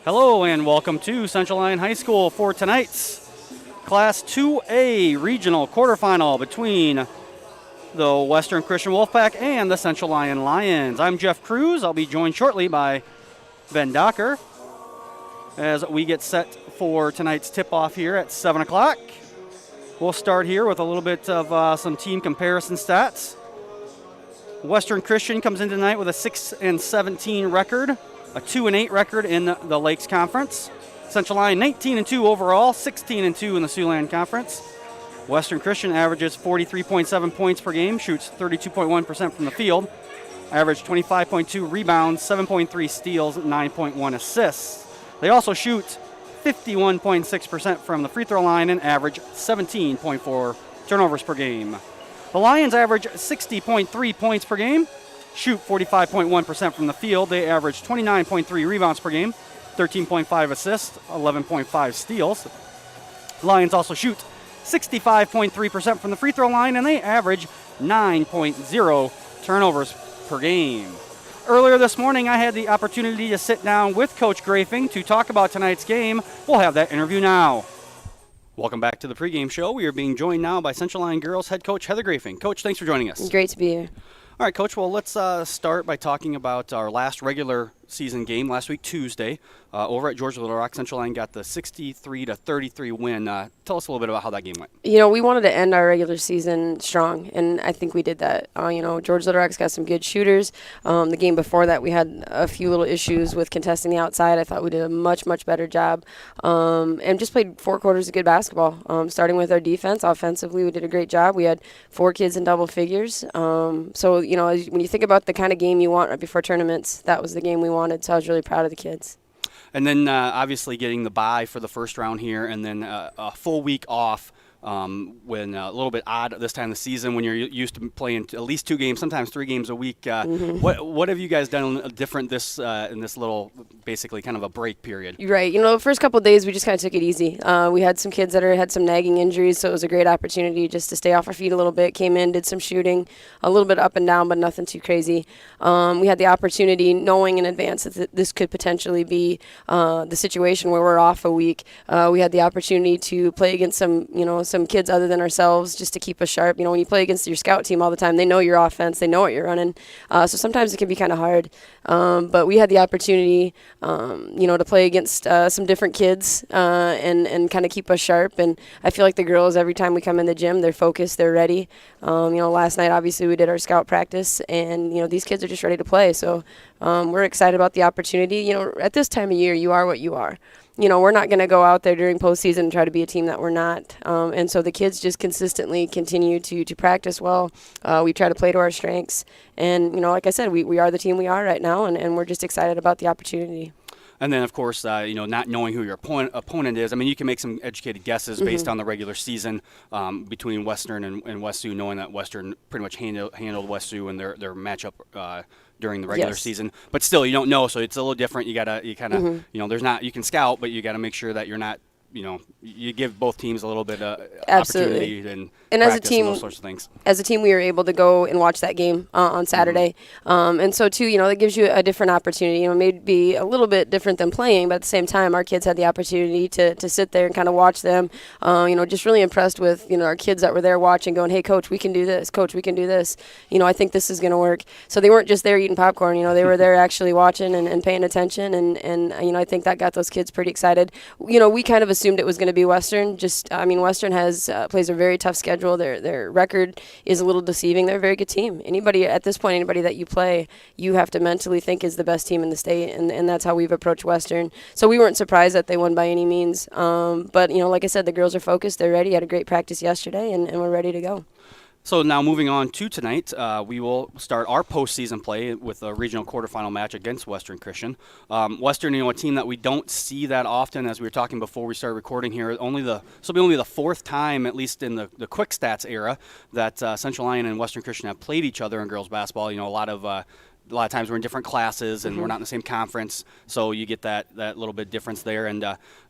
Hello and welcome to Central Lyon High School for tonight's Class 2A regional quarterfinal between the Western Christian Wolfpack and the Central Lyon Lions. I'm Jeff Cruz. I'll be joined shortly by Ben Docker as we get set for tonight's tip-off here at 7 o'clock. We'll start here with a little bit of some team comparison stats. Western Christian comes in tonight with a 6-17 record, a 2-8 record in the Lakes Conference. Central Lyon 19-2 overall, 16-2 in the Siouxland Conference. Western Christian averages 43.7 points per game, shoots 32.1% from the field, average 25.2 rebounds, 7.3 steals, 9.1 assists. They also shoot 51.6% from the free throw line and average 17.4 turnovers per game. The Lions average 60.3 points per game, shoot 45.1% from the field. They average 29.3 rebounds per game, 13.5 assists, 11.5 steals. Lions also shoot 65.3% from the free throw line, and they average 9.0 turnovers per game. Earlier this morning, I had the opportunity to sit down with Coach Grafing to talk about tonight's game. We'll have that interview now. Welcome back to the pregame show. We are being joined now by Central Lyon Girls head coach Heather Grafing. Coach, thanks for joining us. Great to be here. All right, Coach, well, let's start by talking about our last regular season game last week, Tuesday, over at Georgia Little Rock. Central Lyon got the 63-33 win. Tell us a little bit about how that game went. You know, we wanted to end our regular season strong, and I think we did that. Georgia Little Rock's got some good shooters. The game before that, we had a few little issues with contesting the outside. I thought we did a much, much better job, and just played 4 quarters of good basketball. Starting with our defense, offensively, we did a great job. We had 4 kids in double figures. When you think about the kind of game you want right before tournaments, that was the game we wanted, so I was really proud of the kids. And then obviously getting the bye for the first round here, and then a full week off when a little bit odd at this time of the season when you're used to playing at least 2 games, sometimes 3 games a week. What have you guys done different in this little basically kind of a break period? Right. The first couple of days we just kind of took it easy. We had some kids that had some nagging injuries, so it was a great opportunity just to stay off our feet a little bit. Came in, did some shooting, a little bit up and down, but nothing too crazy. We had the opportunity, knowing in advance that this could potentially be the situation where we're off a week. We had the opportunity to play against some kids other than ourselves just to keep us sharp. When you play against your scout team all the time, they know your offense, they know what you're running. So sometimes it can be kind of hard. But we had the opportunity, to play against some different kids and kind of keep us sharp. And I feel like the girls, every time we come in the gym, they're focused, they're ready. Last night, obviously, we did our scout practice, and, these kids are just ready to play. So we're excited about the opportunity. At this time of year, you are what you are. We're not going to go out there during postseason and try to be a team that we're not. And so the kids just consistently continue to practice well. We try to play to our strengths. And, like I said, we are the team we are right now, and we're just excited about the opportunity. And then, of course, not knowing who your opponent is. I mean, you can make some educated guesses based on the regular season between Western and West Sioux, knowing that Western pretty much handled West Sioux in their matchup during the regular season. But still, you don't know, so it's a little different. You can scout, but you got to make sure that you're not, you give both teams a little bit of opportunity and as a team, and those sorts of things. As a team, we were able to go and watch that game on Saturday. And so, too, it gives you a different opportunity. Maybe a little bit different than playing, but at the same time, our kids had the opportunity to sit there and kind of watch them. Just really impressed with, our kids that were there watching, going, hey, Coach, we can do this. Coach, we can do this. I think this is going to work. So they weren't just there eating popcorn. They were there actually watching and paying attention. And I think that got those kids pretty excited. We kind of assumed it was going to be Western. Western plays a very tough schedule. Their record is a little deceiving. They're a very good team. Anybody that you play, you have to mentally think is the best team in the state, and that's how we've approached Western. So we weren't surprised that they won by any means. But like I said, the girls are focused. They're ready. Had a great practice yesterday, and we're ready to go. So now moving on to tonight, we will start our postseason play with a regional quarterfinal match against Western Christian. Western, a team that we don't see that often, as we were talking before we started recording here. This will be only the 4th time, at least in the quick stats era, that Central Lyon and Western Christian have played each other in girls basketball. A lot of a lot of times we're in different classes and we're not in the same conference, so you get that little bit difference there. And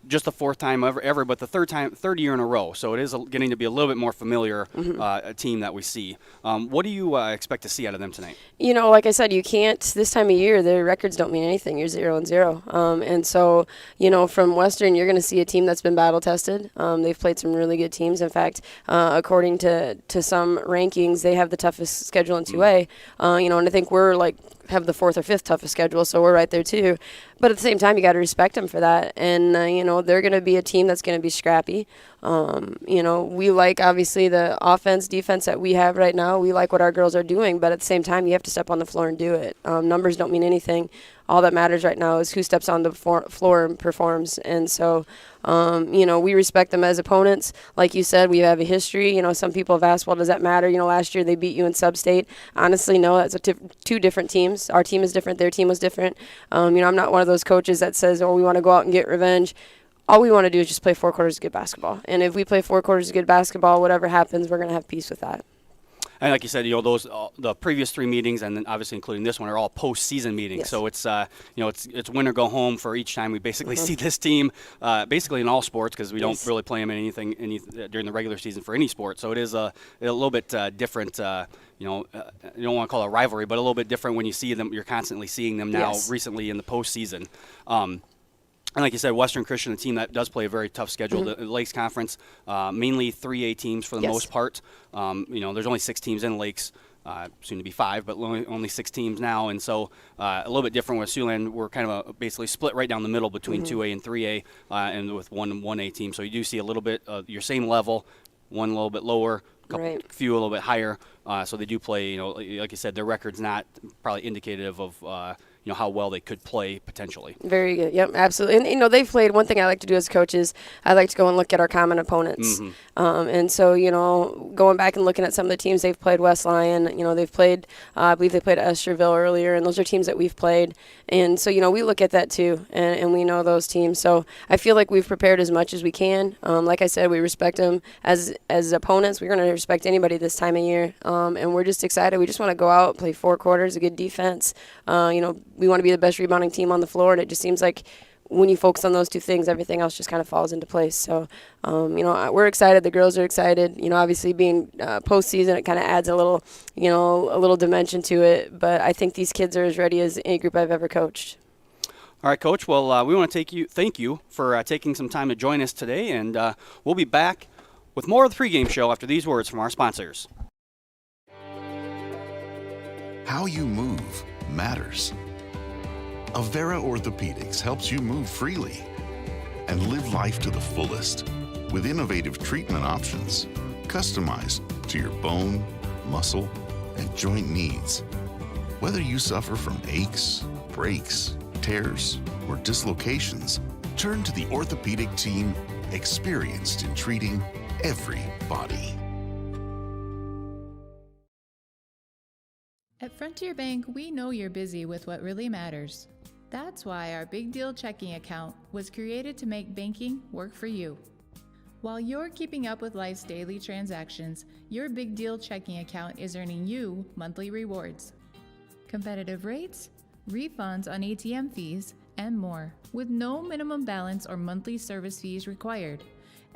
just the fourth time ever, but the third year in a row. So it is getting to be a little bit more familiar a team that we see. What do you expect to see out of them tonight? You know, like I said, you can't, this time of year, their records don't mean anything. You're 0-0. And so, you know, from Western, you're going to see a team that's been battle tested. They've played some really good teams. In fact, according to some rankings, they have the toughest schedule in 2A. You know, and I think we're have the fourth or fifth toughest schedule, so we're right there too. But at the same time, you got to respect them for that. And, you know, they're going to be a team that's going to be scrappy. You know, we like, obviously, the offense, defense that we have right now. We like what our girls are doing, but at the same time, you have to step on the floor and do it. Numbers don't mean anything. All that matters right now is who steps on the floor and performs. And so, you know, we respect them as opponents. Like you said, we have a history. You know, some people have asked, well, does that matter? You know, last year they beat you in sub-state. Honestly, no, that's two different teams. Our team is different. Their team was different. You know, I'm not one of those coaches that says, oh, we want to go out and get revenge. All we want to do is just play 4 quarters of good basketball. And if we play 4 quarters of good basketball, whatever happens, we're going to have peace with that. And like you said, you know, those the previous 3 meetings, and then obviously including this one, are all postseason meetings. Yes. So it's you know, it's win or go home for each time we basically see this team, basically in all sports, because we don't really play them in anything during the regular season for any sport. So it is a little bit different. You know, you don't want to call it a rivalry, but a little bit different when you see them. You're constantly seeing them now recently in the postseason. And like you said, Western Christian, a team that does play a very tough schedule. The Lakes Conference, mainly 3A teams for the most part. You know, there's only 6 teams in Lakes, soon to be 5, but only 6 teams now. And so a little bit different with Siouxland. We're kind of basically split right down the middle between 2A and 3A, and with 1A team. So you do see a little bit of your same level, one a little bit lower, few a little bit higher. So they do play, you know, like you said, their record's not probably indicative of you know, how well they could play potentially. Very good. Yep, absolutely. And, you know, they've played, one thing I like to do as coaches, I like to go and look at our common opponents. And so, you know, going back and looking at some of the teams they've played, West Lyon, you know, they've played, I believe they played Esterville earlier, and those are teams that we've played. And so, you know, we look at that too, and we know those teams. So I feel like we've prepared as much as we can. Like I said, we respect them as opponents. We're going to respect anybody this time of year. And we're just excited. We just want to go out, play 4 quarters, a good defense. You know, we want to be the best rebounding team on the floor, and it just seems like when you focus on those 2 things, everything else just kind of falls into place. So, you know, we're excited. The girls are excited. You know, obviously being postseason, it kind of adds a little, you know, a little dimension to it. But I think these kids are as ready as any group I've ever coached. All right, Coach. Well, we want to thank you for taking some time to join us today, and we'll be back with more of the pregame show after these words from our sponsors. How you move matters. Avera Orthopedics helps you move freely and live life to the fullest with innovative treatment options customized to your bone, muscle, and joint needs. Whether you suffer from aches, breaks, tears, or dislocations, turn to the orthopedic team experienced in treating every body. At Frontier Bank, we know you're busy with what really matters. That's why our Big Deal checking account was created to make banking work for you. While you're keeping up with life's daily transactions, your Big Deal checking account is earning you monthly rewards. Competitive rates, refunds on ATM fees, and more, with no minimum balance or monthly service fees required.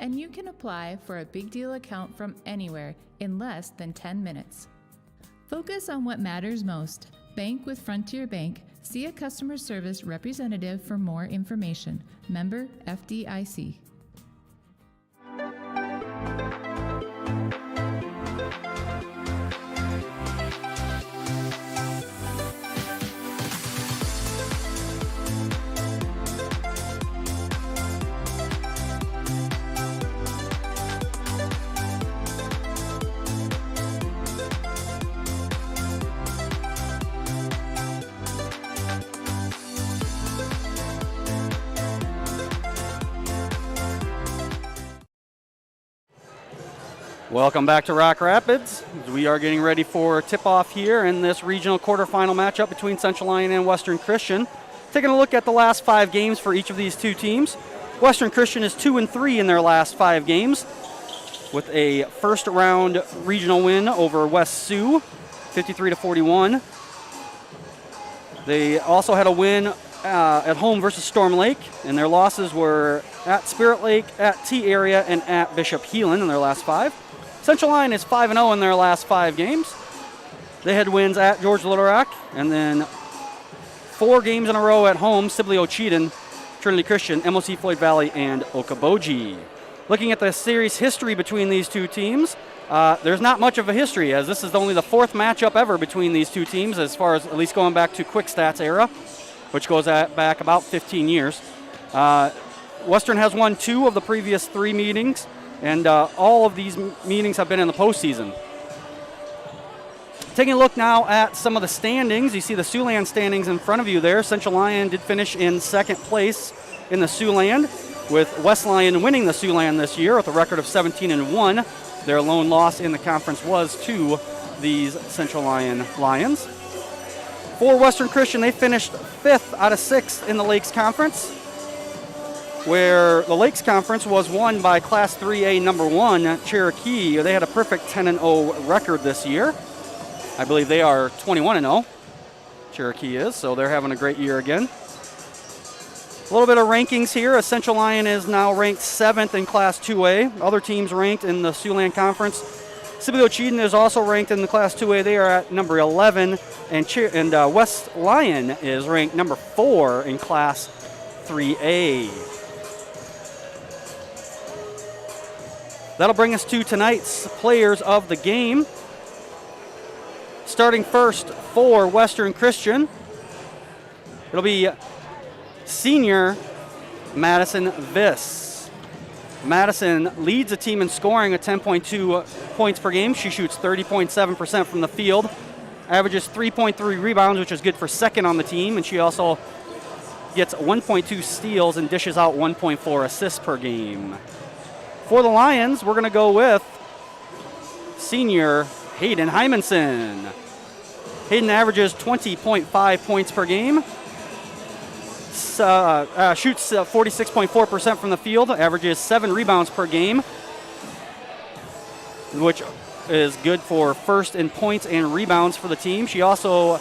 And you can apply for a Big Deal account from anywhere in less than 10 minutes. Focus on what matters most. Bank with Frontier Bank. See a customer service representative for more information. Member FDIC. Welcome back to Rock Rapids. We are getting ready for tip-off here in this regional quarterfinal matchup between Central Lyon and Western Christian. Taking a look at the last 5 games for each of these 2 teams. Western Christian is 2-3 in their last 5 games, with a first-round regional win over West Sioux, 53-41. They also had a win at home versus Storm Lake, and their losses were at Spirit Lake, at T-Area, and at Bishop Heelan in their last 5. Central Lyon is 5-0 in their last 5 games. They had wins at George Little Rock, and then 4 games in a row at home, Sibley Ocheyedan, Trinity Christian, MOC Floyd Valley, and Okoboji. Looking at the series history between these two teams, there's not much of a history, as this is only the 4th matchup ever between these two teams, as far as at least going back to Quick Stats era, which goes back about 15 years. Western has won 2 of the previous 3 meetings, and all of these meetings have been in the postseason. Taking a look now at some of the standings, you see the Siouxland standings in front of you there. Central Lyon did finish in 2nd place in the Siouxland, with West Lyon winning the Siouxland this year with a record of 17-1. Their lone loss in the conference was to these Central Lyon Lions. For Western Christian, they finished 5th out of 6th in the Lakes Conference, where the Lakes Conference was won by Class 3A number 1, Cherokee. They had a perfect 10-0 record this year. I believe they are 21-0, Cherokee is, so they're having a great year again. A little bit of rankings here. Central Lyon is now ranked 7th in Class 2A. Other teams ranked in the Siouxland Conference. Sibley Ocheyedan is also ranked in the Class 2A. They are at number 11, and West Lyon is ranked number 4 in Class 3A. That'll bring us to tonight's players of the game. Starting first for Western Christian, it'll be senior Madison Viss. Madison leads the team in scoring at 10.2 points per game. She shoots 30.7% from the field, averages 3.3 rebounds, which is good for 2nd on the team, and she also gets 1.2 steals and dishes out 1.4 assists per game. For the Lions, we're going to go with senior Hayden Hymanson. Hayden averages 20.5 points per game, shoots 46.4% from the field, averages 7 rebounds per game, which is good for 1st in points and rebounds for the team. She also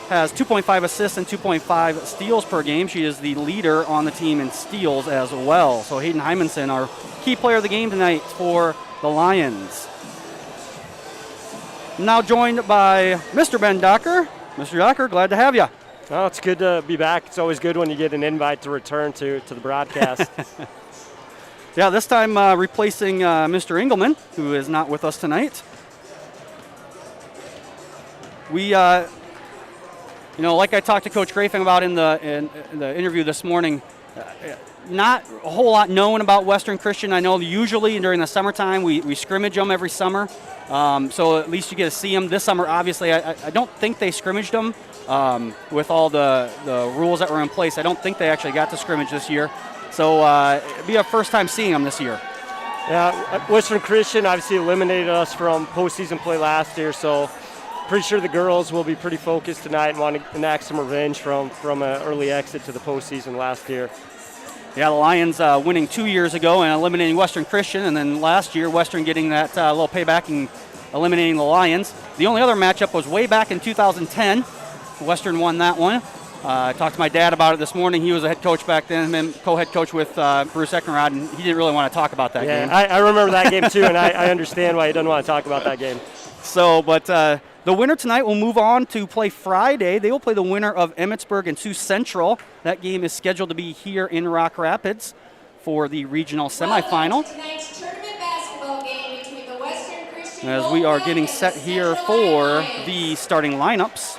has 2.5 assists and 2.5 steals per game. She is the leader on the team in steals as well. So Hayden Hymanson, our key player of the game tonight for the Lions. Now joined by Mr. Ben Docker. Mr. Docker, glad to have you. Oh, it's good to be back. It's always good when you get an invite to return to the broadcast. Yeah, this time replacing Mr. Engelman, who is not with us tonight. We, like I talked to Coach Grafing about in the interview this morning, not a whole lot known about Western Christian. I know usually during the summertime we scrimmage them every summer, so at least you get to see them. This summer, obviously, I don't think they scrimmaged them with all the rules that were in place. I don't think they actually got to scrimmage this year, so it'd be our first time seeing them this year. Yeah, Western Christian obviously eliminated us from postseason play last year, so pretty sure the girls will be pretty focused tonight and want to enact some revenge from an early exit to the postseason last year. Yeah, the Lions winning 2 years ago and eliminating Western Christian, and then last year Western getting that little payback and eliminating the Lions. The only other matchup was way back in 2010. Western won that one. I talked to my dad about it this morning. He was a head coach back then, and co-head coach with Bruce Eckenrod, and he didn't really want to talk about that game. Yeah, I remember that game too, and I understand why he doesn't want to talk about that game. So, but the winner tonight will move on to play Friday. They will play the winner of Emmitsburg and Sioux Central. That game is scheduled to be here in Rock Rapids for the regional semifinal. Tonight's tournament basketball game between the Western Christian As we are getting set here for the starting lineups,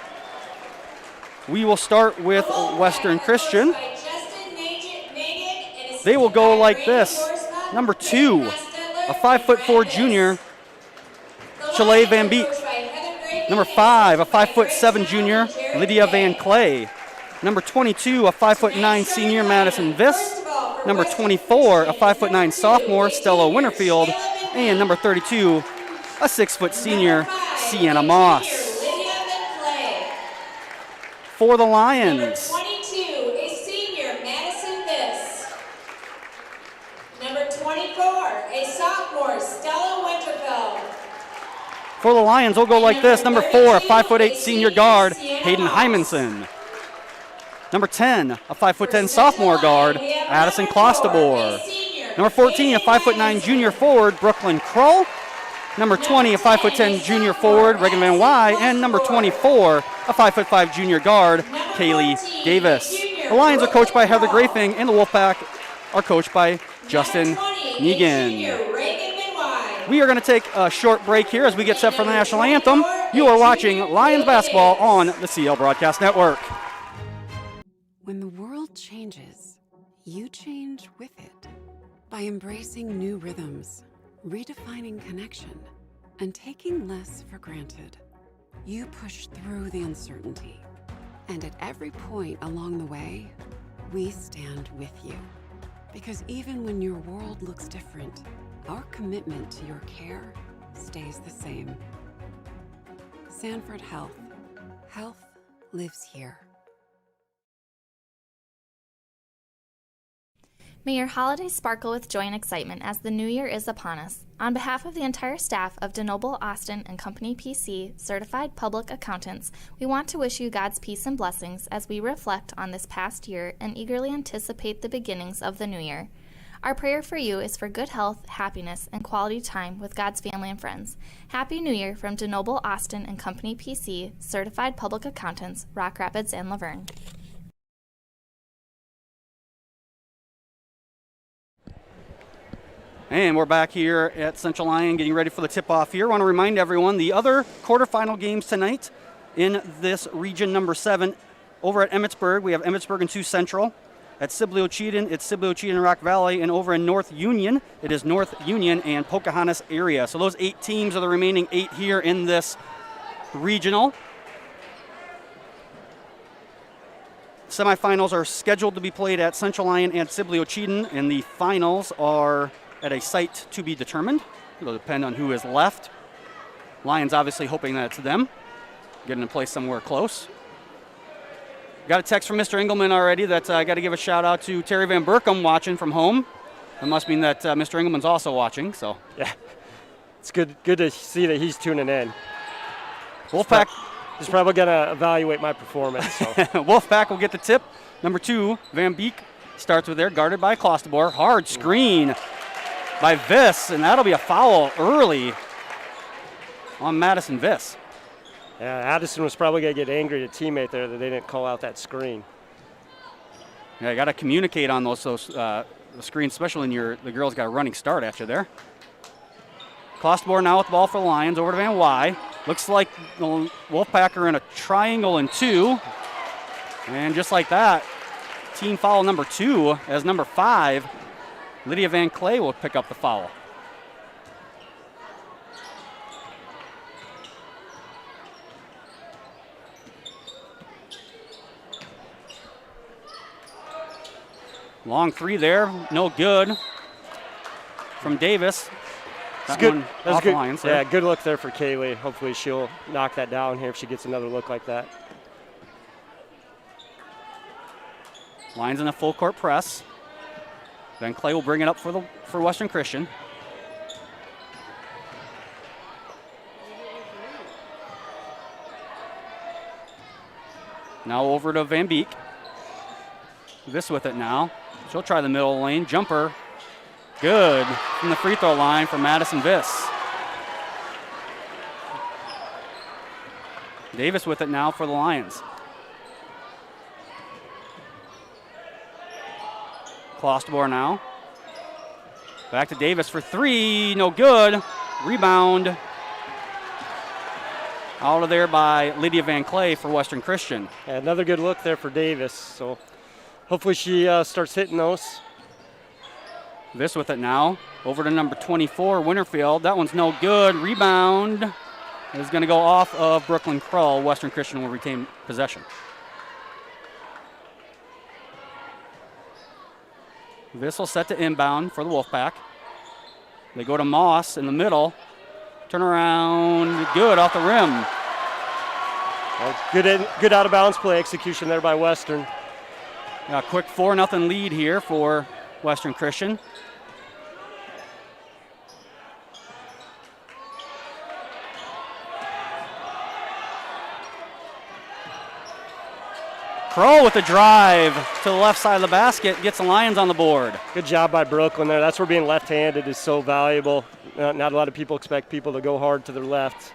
we will start with Western Christian. They will go like this. Number 2, a 5'4" junior, Chalet Van Beek. Number 5, a 5'7" junior, Lydia Van Clay. Number 22, a 5'9" senior, Madison Viss. Number 24, a 5'9" sophomore, Stella Winterfield. And number 32, a 6' senior, Sienna Moss. For the Lions, Number 22, a senior, Madison Viss. Number 24, a sophomore, Stella Winterfeld. for the Lions, we'll go like this. Number 4, a 5'8" senior guard, Hayden Hymanson. Number 10, a 5'10" sophomore guard, Addison Clostabor. Number 14, a 5'9" junior forward, Brooklyn Krull. Number 20, a 5'10" junior forward, Reagan Van Wy. And number 24, a 5'5" junior guard, Kaylee Davis. The Lions are coached by Heather Grafing, and the Wolfpack are coached by Justin Negan. We are going to take a short break here as we get set for the national anthem. You are watching Lions basketball on the CL Broadcast Network. When the world changes, you change with it. By embracing new rhythms, redefining connection, and taking less for granted, you push through the uncertainty. And at every point along the way, we stand with you. Because even when your world looks different, our commitment to your care stays the same. Sanford Health. Health lives here. May your holidays sparkle with joy and excitement as the new year is upon us. On behalf of the entire staff of DeNoble, Austin & Company PC, Certified Public Accountants, we want to wish you God's peace and blessings as we reflect on this past year and eagerly anticipate the beginnings of the new year. Our prayer for you is for good health, happiness, and quality time with God's family and friends. Happy New Year from DeNoble, Austin & Company PC, Certified Public Accountants, Rock Rapids and Laverne. And we're back here at Central Lyon getting ready for the tip-off here. I want to remind everyone the other quarterfinal games tonight in this region number 7. Over at Emmitsburg, we have Emmitsburg and 2 Central. At Sibley-Ocheyedan, it's Sibley-Ocheyedan and Rock Valley. And over in North Union, it is North Union and Pocahontas area. So those 8 teams are the remaining 8 here in this regional. Semifinals are scheduled to be played at Central Lyon and Sibley-Ocheyedan, and the finals are at a site to be determined. It'll depend on who is left. Lions obviously hoping that it's them, getting to play somewhere close. Got a text from Mr. Engelman already that I got to give a shout out to Terry Van Berkom watching from home. That must mean that Mr. Engelman's also watching. So Yeah, it's good to see that he's tuning in. Wolfpack. He's probably going to evaluate my performance. So. Wolfpack will get the tip. Number 2, Van Beek starts with there, guarded by Clostabor. Hard screen by Viss, and that'll be a foul early on Madison Viss. Yeah, Addison was probably going to get angry at a teammate there that they didn't call out that screen. Yeah, you got to communicate on those the screens, especially when the girls got a running start after there. Clostabor now with the ball for the Lions, over to Van Wy. Looks like the Wolfpack are in a triangle and 2. And just like that, team foul number 2 as number 5, Lydia Van Clay will pick up the foul. Long 3 there, no good from Davis. That's good. That's good. Lions, yeah, good look there for Kaylee. Hopefully she'll knock that down here if she gets another look like that. Lions in a full court press. Van Clay will bring it up for Western Christian. Now over to Van Beek. This with it now. She'll try the middle lane. Jumper. Good from the free throw line for Madison Viss. Davis with it now for the Lions. Clostabor now. Back to Davis for 3. No good. Rebound. Out of there by Lydia Van Clay for Western Christian. Yeah, another good look there for Davis. So hopefully she starts hitting those. This with it now. Over to number 24, Winterfield. That one's no good. Rebound is going to go off of Brooklyn Krull. Western Christian will retain possession. This will set to inbound for the Wolfpack. They go to Moss in the middle. Turn around, good off the rim. Well, good out of bounds play execution there by Western. A quick 4-0 lead here for Western Christian. Kroll with a drive to the left side of the basket, gets the Lions on the board. Good job by Brooklyn there. That's where being left-handed is so valuable. Not a lot of people expect people to go hard to their left.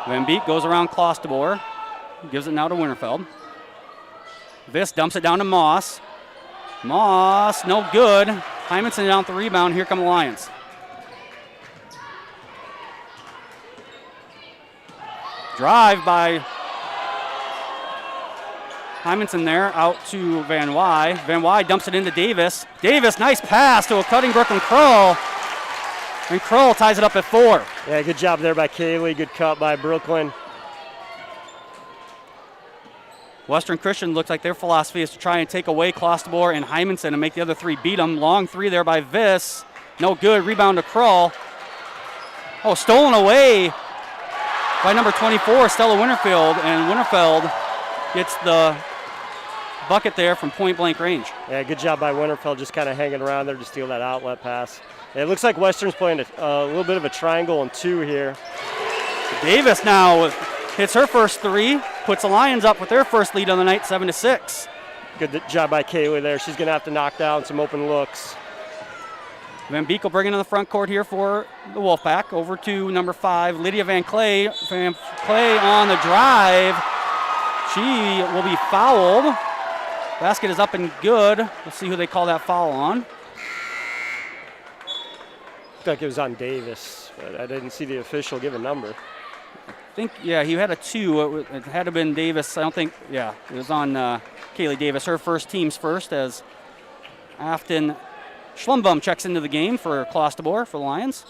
Van Beek goes around Klostebor, gives it now to Winterfeld. Viss dumps it down to Moss. Moss, no good. Hymanson down with the rebound. Here come the Lions. Drive by Hymanson there, out to Van Wy. Van Wy dumps it into Davis. Davis, nice pass to a cutting Brooklyn Kroll. And Kroll ties it up at 4. Yeah, good job there by Kaylee. Good cut by Brooklyn. Western Christian looks like their philosophy is to try and take away Klostebor and Hymanson and make the other 3 beat them. Long 3 there by Viss. No good. Rebound to Kroll. Oh, stolen away by number 24, Stella Winterfield. And Winterfeld gets the bucket there from point-blank range. Yeah, good job by Winterfeld, just kind of hanging around there to steal that outlet pass. Yeah, it looks like Western's playing a little bit of a triangle and 2 here. Davis now hits her first 3, puts the Lions up with their first lead on the night, 7-6. Good job by Kaylee there. She's going to have to knock down some open looks. Van Beek will bring it in the front court here for the Wolfpack. Over to number 5, Lydia Van Clay. Van Clay on the drive. She will be fouled. Basket is up and good. We'll see who they call that foul on. Looked like it was on Davis, but I didn't see the official give a number. I think, yeah, he had a 2. It had to have been Davis. I don't think, yeah, it was on Kaylee Davis. Her team's first as Afton Schlumbum checks into the game for Klostebor for the Lions.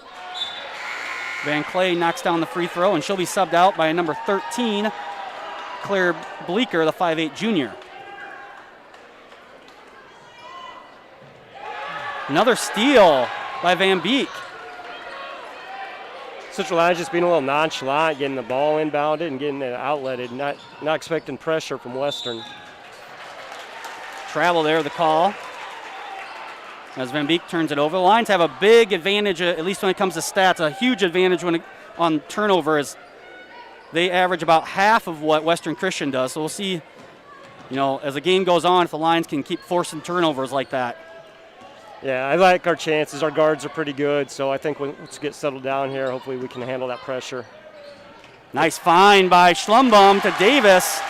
Van Clay knocks down the free throw, and she'll be subbed out by number 13, Claire Bleeker, the 5'8 junior. Another steal by Van Beek. Central Lions just being a little nonchalant, getting the ball inbounded and getting it outletted, not expecting pressure from Western. Travel there, the call. As Van Beek turns it over. The Lions have a big advantage, at least when it comes to stats, a huge advantage on turnover, as they average about half of what Western Christian does. So we'll see, as the game goes on, if the Lions can keep forcing turnovers like that. Yeah, I like our chances. Our guards are pretty good, so I think let's get settled down here. Hopefully we can handle that pressure. Nice find by Schlumbum to Davis.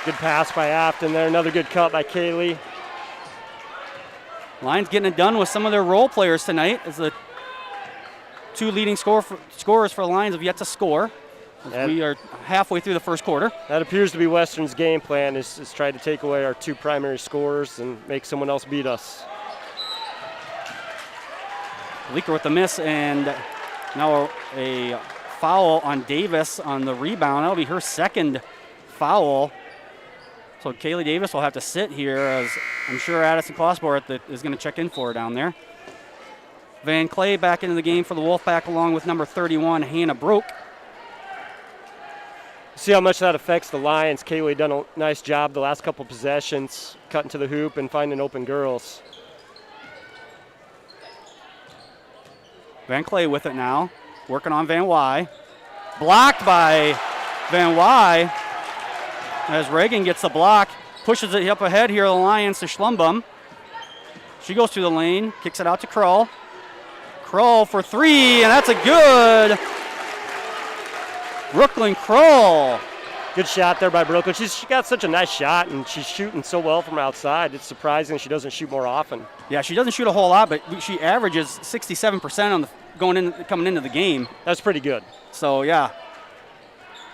Good pass by Afton there. Another good cut by Kaylee. Lions getting it done with some of their role players tonight, as the 2 leading scorers for the Lions have yet to score. We are halfway through the first quarter. That appears to be Western's game plan, is try to take away our 2 primary scorers and make someone else beat us. Bleeker with the miss, and now a foul on Davis on the rebound. That'll be her second foul. So Kaylee Davis will have to sit here, as I'm sure Addison Klostebor is going to check in for her down there. Van Clay back into the game for the Wolfpack, along with number 31, Hannah Broke. See how much that affects the Lions. Kaylee done a nice job the last couple possessions, cutting to the hoop and finding open girls. Van Clay with it now, working on Van Wy. Blocked by Van Wy, as Reagan gets the block, pushes it up ahead here, the Lions to Schlumbum. She goes through the lane, kicks it out to Kroll. Kroll for 3, and that's a good Brooklyn Kroll. Good shot there by Brooklyn. She got such a nice shot, and she's shooting so well from outside. It's surprising she doesn't shoot more often. Yeah, she doesn't shoot a whole lot, but she averages 67% on coming into the game. That's pretty good. So, yeah.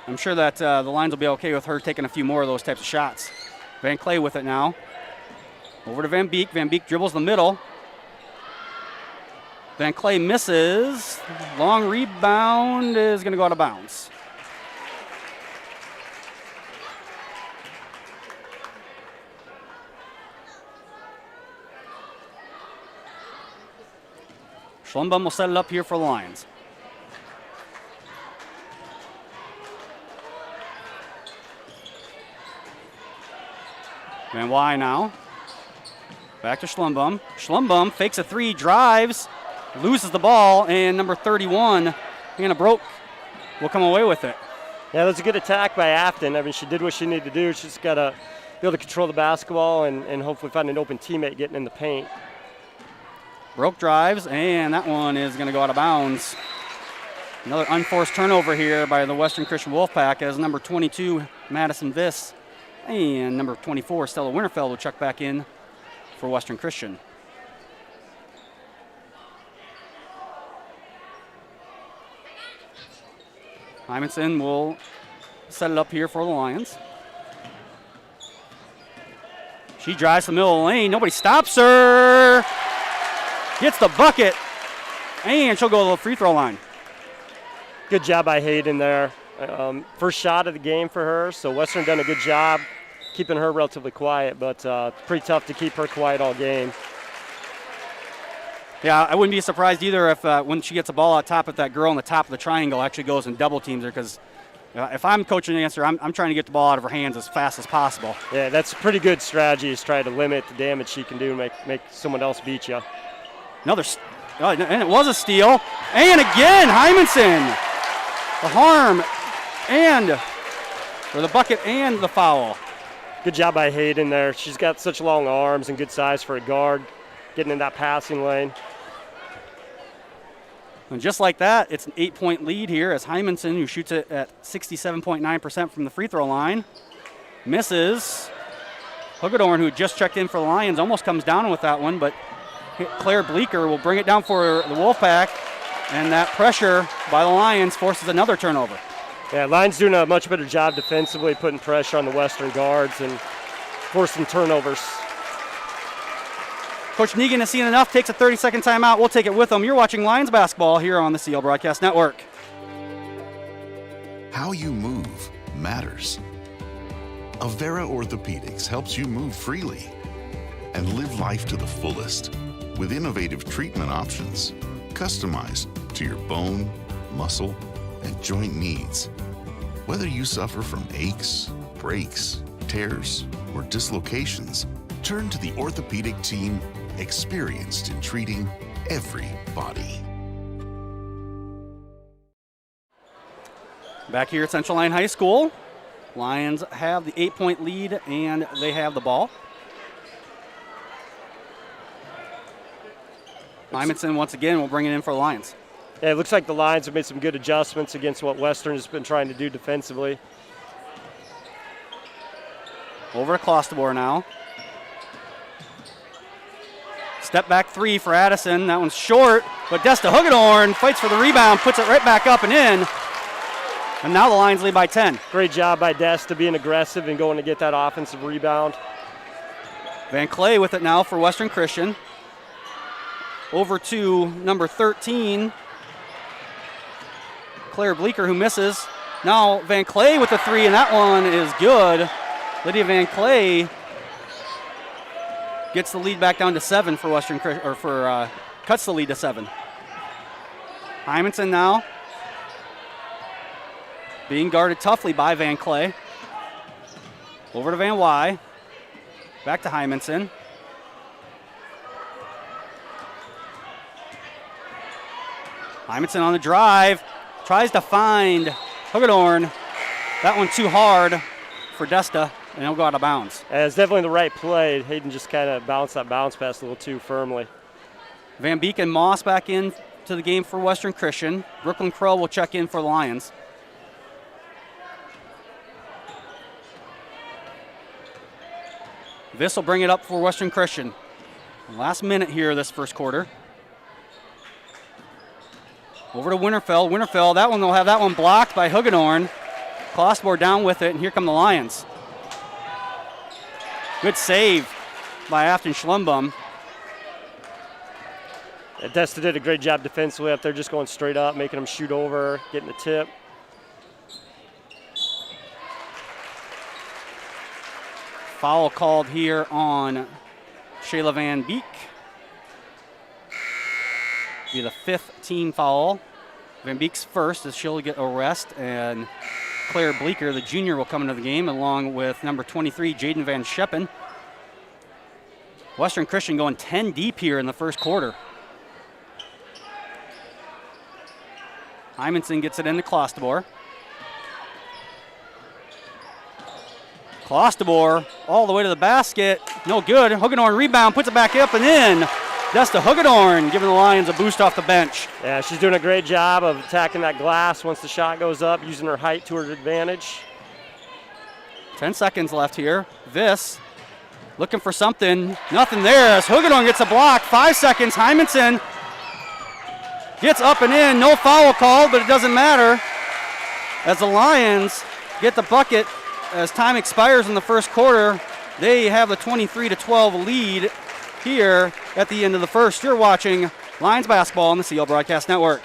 I'm sure that the Lions will be okay with her taking a few more of those types of shots. Van Clay with it now. Over to Van Beek. Van Beek dribbles the middle. Van Clay misses. Long rebound is going to go out of bounds. Schlumbum will set it up here for the Lions. Van Wy now. Back to Schlumbum. Schlumbum fakes a 3, drives, loses the ball, and number 31, Hannah Broke, will come away with it. Yeah, that was a good attack by Afton. I mean, she did what she needed to do. She's got to be able to control the basketball and hopefully find an open teammate getting in the paint. Broke drives, and that one is going to go out of bounds. Another unforced turnover here by the Western Christian Wolfpack as number 22, Madison Viss, and number 24, Stella Winterfeld will check back in for Western Christian. Hymanson will set it up here for the Lions. She drives to the middle of the lane. Nobody stops her. Gets the bucket, and she'll go to the free throw line. Good job by Hayden there. First shot of the game for her, so Western done a good job keeping her relatively quiet, but pretty tough to keep her quiet all game. Yeah, I wouldn't be surprised either if when she gets a ball out top, if that girl on the top of the triangle actually goes and double teams her, because if I'm coaching against her, I'm trying to get the ball out of her hands as fast as possible. Yeah, that's a pretty good strategy, is try to limit the damage she can do and make someone else beat you. And it was a steal. And again, Hymanson. The harm for the bucket and the foul. Good job by Hayden there. She's got such long arms and good size for a guard, getting in that passing lane. And just like that, it's an 8-point lead here as Hymanson, who shoots it at 67.9% from the free throw line, misses. Hugedorn, who just checked in for the Lions, almost comes down with that one, but Claire Bleeker will bring it down for the Wolfpack, and that pressure by the Lions forces another turnover. Yeah, Lions doing a much better job defensively, putting pressure on the Western guards and forcing turnovers. Coach Negan has seen enough, takes a 30-second timeout. We'll take it with him. You're watching Lions basketball here on the CL Broadcast Network. How you move matters. Avera Orthopedics helps you move freely and live life to the fullest with innovative treatment options customized to your bone, muscle, and joint needs. Whether you suffer from aches, breaks, tears, or dislocations, turn to the orthopedic team experienced in treating every body. Back here at Central Lyon High School, Lions have the 8-point lead and they have the ball. Hymanson once again will bring it in for the Lions. Yeah, it looks like the Lions have made some good adjustments against what Western has been trying to do defensively. Over to Clostebor now. Step back three for Addison. That one's short, but Desta Hugedorn fights for the rebound, puts it right back up and in. And now the Lions lead by 10. Great job by Desta being aggressive and going to get that offensive rebound. Van Clay with it now for Western Christian. Over to number 13, Claire Bleeker, who misses. Now Van Clay with the three, and that one is good. Lydia Van Clay gets the lead back down to 7 for Western Christian, or cuts the lead to 7. Hymanson now being guarded toughly by Van Clay. Over to Van Wy. Back to Hymanson. Hymanson on the drive, tries to find Hugedorn. That one too hard for Desta, and he'll go out of bounds. And it's definitely the right play. Hayden just kind of bounced that bounce pass a little too firmly. Van Beek and Moss back in to the game for Western Christian. Brooklyn Crow will check in for the Lions. Viss will bring it up for Western Christian. Last minute here this first quarter. Over to Winterfeld. Winterfeld, that one, they'll have that one blocked by Hugedorn. Clostebor down with it, and here come the Lions. Good save by Afton Schlumbum. Yeah, Desta did a great job defensively up there, just going straight up, making them shoot over, getting the tip. Foul called here on Shayla Van Beek. Be the 5th team foul. Van Beek's first as she'll get a rest, and Claire Bleeker, the junior, will come into the game along with number 23, Jaden Van Scheppen. Western Christian going 10 deep here in the first quarter. Hymanson gets it into Clostebor. Clostebor all the way to the basket. No good. Hugedorn rebound, puts it back up and in. Desta Hugedorn giving the Lions a boost off the bench. Yeah, she's doing a great job of attacking that glass once the shot goes up, using her height to her advantage. 10 seconds left here. This looking for something. Nothing there as Hugedorn gets a block. 5 seconds. Hymanson gets up and in. No foul called, but it doesn't matter as the Lions get the bucket as time expires in the first quarter. They have the 23-12 lead here at the end of the first. You're watching Lions basketball on the CL Broadcast Network.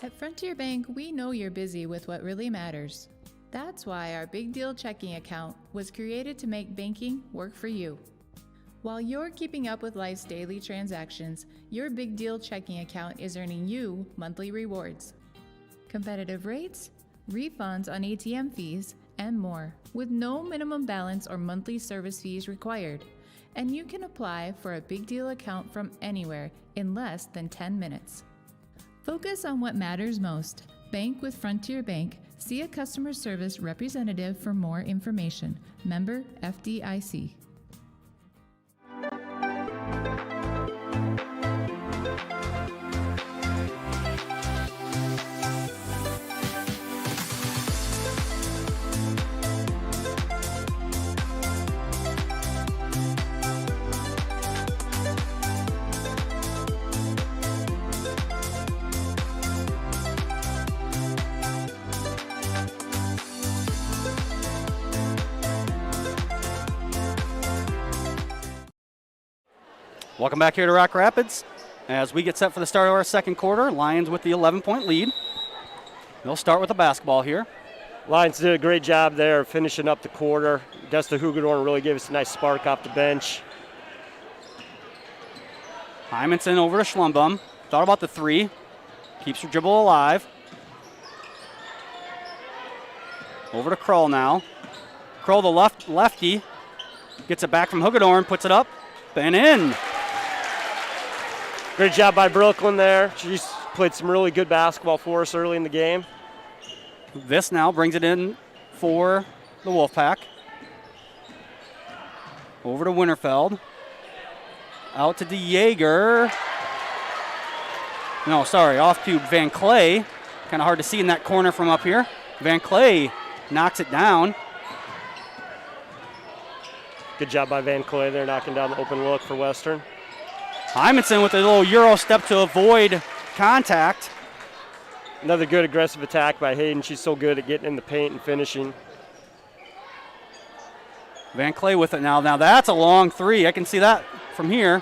At Frontier Bank, we know you're busy with what really matters. That's why our Big Deal checking account was created to make banking work for you. While you're keeping up with life's daily transactions, your Big Deal checking account is earning you monthly rewards. Competitive rates, refunds on ATM fees, and more, with no minimum balance or monthly service fees required. And you can apply for a Big Deal account from anywhere in less than 10 minutes. Focus on what matters most. Bank with Frontier Bank. See a customer service representative for more information. Member FDIC. Welcome back here to Rock Rapids as we get set for the start of our second quarter. Lions with the 11-point lead. They'll start with the basketball here. Lions did a great job there finishing up the quarter. Desta Hugedorn really gave us a nice spark off the bench. Hymanson over to Schlumbum. Thought about the three. Keeps her dribble alive. Over to Krull now. Krull, the lefty, gets it back from Hugedorn, puts it up and in. Great job by Brooklyn there. She's played some really good basketball for us early in the game. This now brings it in for the Wolfpack. Over to Winterfeld. Out to DeJager. No, sorry, off to Van Clay. Kind of hard to see in that corner from up here. Van Clay knocks it down. Good job by Van Clay there, knocking down the open look for Western. Hymanson with a little Euro step to avoid contact. Another good aggressive attack by Hayden. She's so good at getting in the paint and finishing. Van Clay with it now. Now that's a long three. I can see that from here.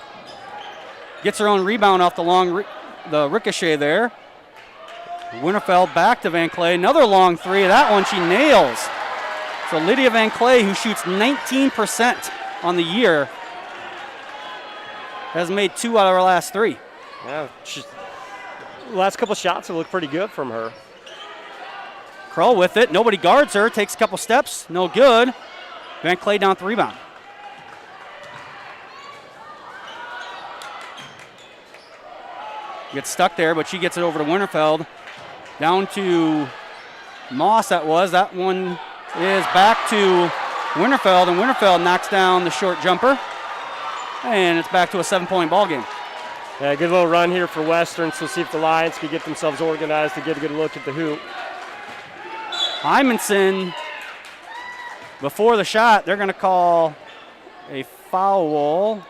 Gets her own rebound off the ricochet there. Winterfeld back to Van Clay. Another long three. That one she nails. So Lydia Van Clay, who shoots 19% on the year, has made 2 out of her last 3. Yeah, the last couple shots have looked pretty good from her. Krull with it. Nobody guards her. Takes a couple steps. No good. Van Clay down with the rebound. Gets stuck there, but she gets it over to Winterfeld. Down to Moss that was. That one is back to Winterfeld, and Winterfeld knocks down the short jumper. And it's back to a 7-point ball game. Yeah, good little run here for Western. So see if the Lions can get themselves organized to get a good look at the hoop. Hymanson, before the shot, they're going to call a foul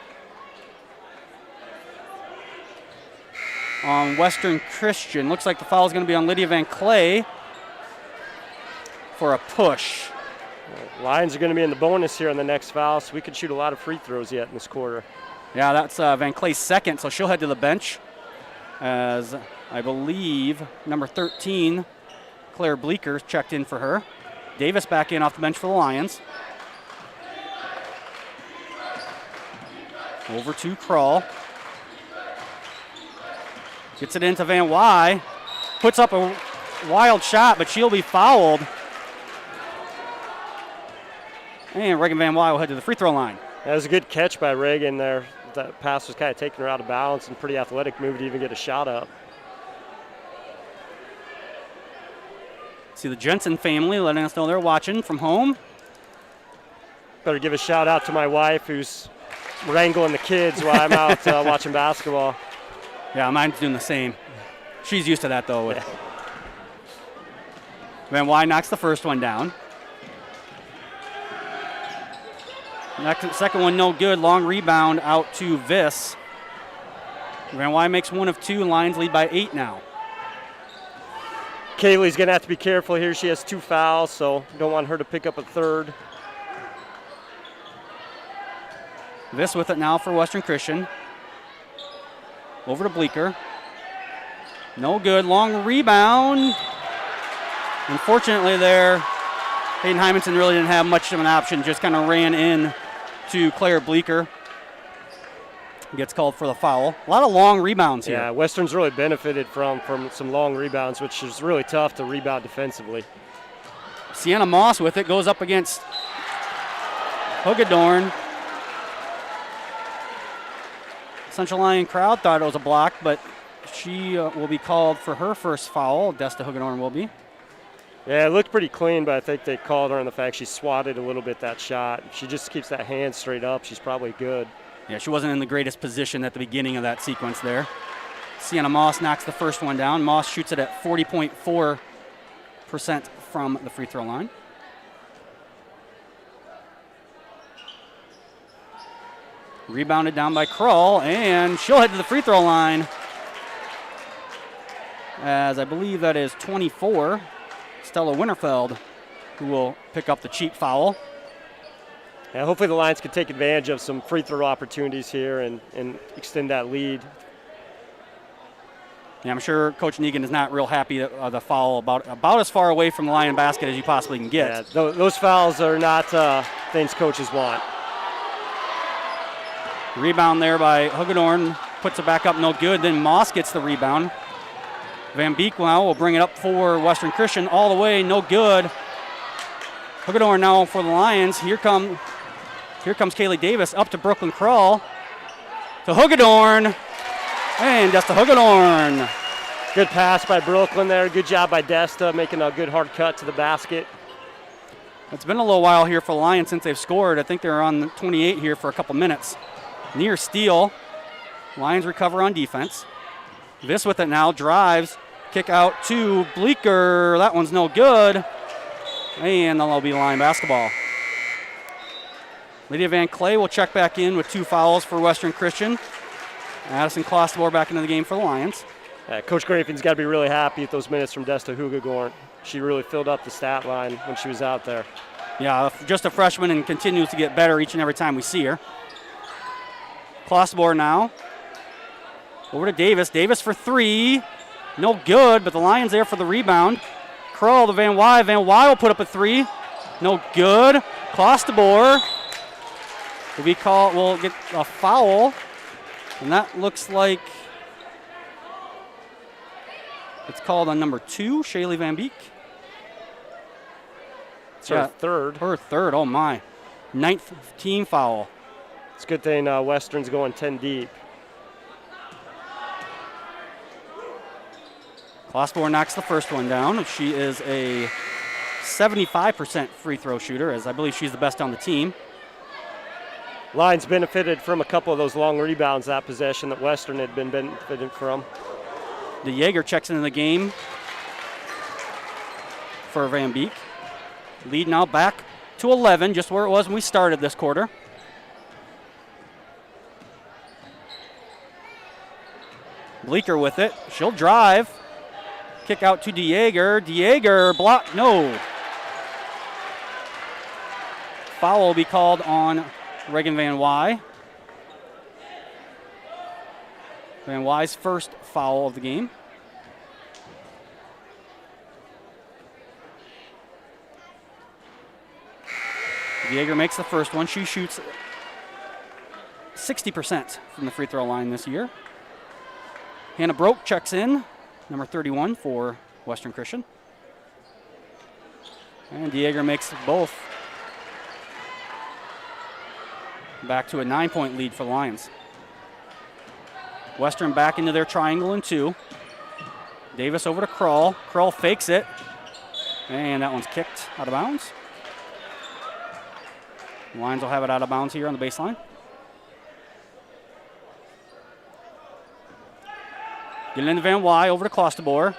on Western Christian. Looks like the foul is going to be on Lydia Van Clay for a push. Lions are going to be in the bonus here on the next foul, so we could shoot a lot of free throws yet in this quarter. Yeah, that's Van Clay's second, so she'll head to the bench as I believe number 13, Claire Bleeker, checked in for her. Davis back in off the bench for the Lions. Over to Krull. Gets it into Van Wy. Puts up a wild shot, but she'll be fouled. And Reagan Van Wy will head to the free throw line. That was a good catch by Reagan there. That pass was kind of taking her out of balance and pretty athletic move to even get a shot up. See the Jensen family letting us know they're watching from home. Better give a shout out to my wife who's wrangling the kids while I'm out watching basketball. Yeah, mine's doing the same. She's used to that, though. Yeah. Van Wy knocks the first one down. Second one, no good. Long rebound out to Viss. Van Wy makes one of two. Lions lead by 8 now. Kaylee's going to have to be careful here. She has 2 fouls, so don't want her to pick up a third. Viss with it now for Western Christian. Over to Bleeker. No good. Long rebound. Unfortunately there, Hayden Hymanson really didn't have much of an option. Just kind of ran in to Claire Bleeker. Gets called for the foul. A lot of long rebounds here. Yeah, Western's really benefited from some long rebounds, which is really tough to rebound defensively. Sienna Moss with it. Goes up against Hagedorn. Central Lyon crowd thought it was a block, but she will be called for her first foul. Desta Hagedorn will be. Yeah, it looked pretty clean, but I think they called her on the fact she swatted a little bit that shot. If she just keeps that hand straight up, she's probably good. Yeah, she wasn't in the greatest position at the beginning of that sequence there. Sienna Moss knocks the first one down. Moss shoots it at 40.4% from the free throw line. Rebounded down by Krull, and she'll head to the free throw line. As I believe that is 24, Stella Winterfeld, who will pick up the cheap foul. Yeah, hopefully the Lions can take advantage of some free throw opportunities here and extend that lead. Yeah, I'm sure Coach Negan is not real happy that the foul about as far away from the Lion basket as you possibly can get. Yeah, those fouls are not things coaches want. Rebound there by Hagedorn, puts it back up, no good. Then Moss gets the rebound. Van Beek now will bring it up for Western Christian, all the way, no good. Hagedorn now for the Lions. Here comes Kaylee Davis up to Brooklyn Krull. To Hagedorn, and Desta Hagedorn. Good pass by Brooklyn there. Good job by Desta, making a good hard cut to the basket. It's been a little while here for the Lions since they've scored. I think they're on 28 here for a couple minutes. Near steal. Lions recover on defense. Viss with it now, drives. Kick out to Bleeker. That one's no good. And that'll be Lion basketball. Lydia Van Clay will check back in with 2 fouls for Western Christian. Addison Clostebor back into the game for the Lions. Coach Graffin's got to be really happy with those minutes from Desta Hagedorn. She really filled up the stat line when she was out there. Yeah, just a freshman and continues to get better each and every time we see her. Clostebor now. Over to Davis. Davis for 3. No good, but the Lions there for the rebound. Krull to Van Wy. Van Wy will put up a 3. No good. Clostebor will get a foul. And that looks like it's called on number 2, Shaylee Van Beek. It's her third. Her third, oh my. 9th team foul. It's a good thing Western's going 10 deep. Clostebor knocks the first one down. She is a 75% free throw shooter, as I believe she's the best on the team. Lions benefited from a couple of those long rebounds that possession that Western had been benefiting from. DeJager checks into the game for Van Beek. Lead now back to 11, just where it was when we started this quarter. Bleeker with it. She'll drive. Kick out to DeJager. DeJager block. No. Foul will be called on Reagan Van Wy. Van Wy's first foul of the game. DeJager makes the first one. She shoots 60% from the free throw line this year. Hannah Broke checks in, number 31 for Western Christian. And DeJager makes both. Back to a 9-point lead for the Lions. Western back into their triangle in 2. Davis over to Krull. Krull fakes it. And that one's kicked out of bounds. Lions will have it out of bounds here on the baseline. Getting into Van Wy, over to Clostebor.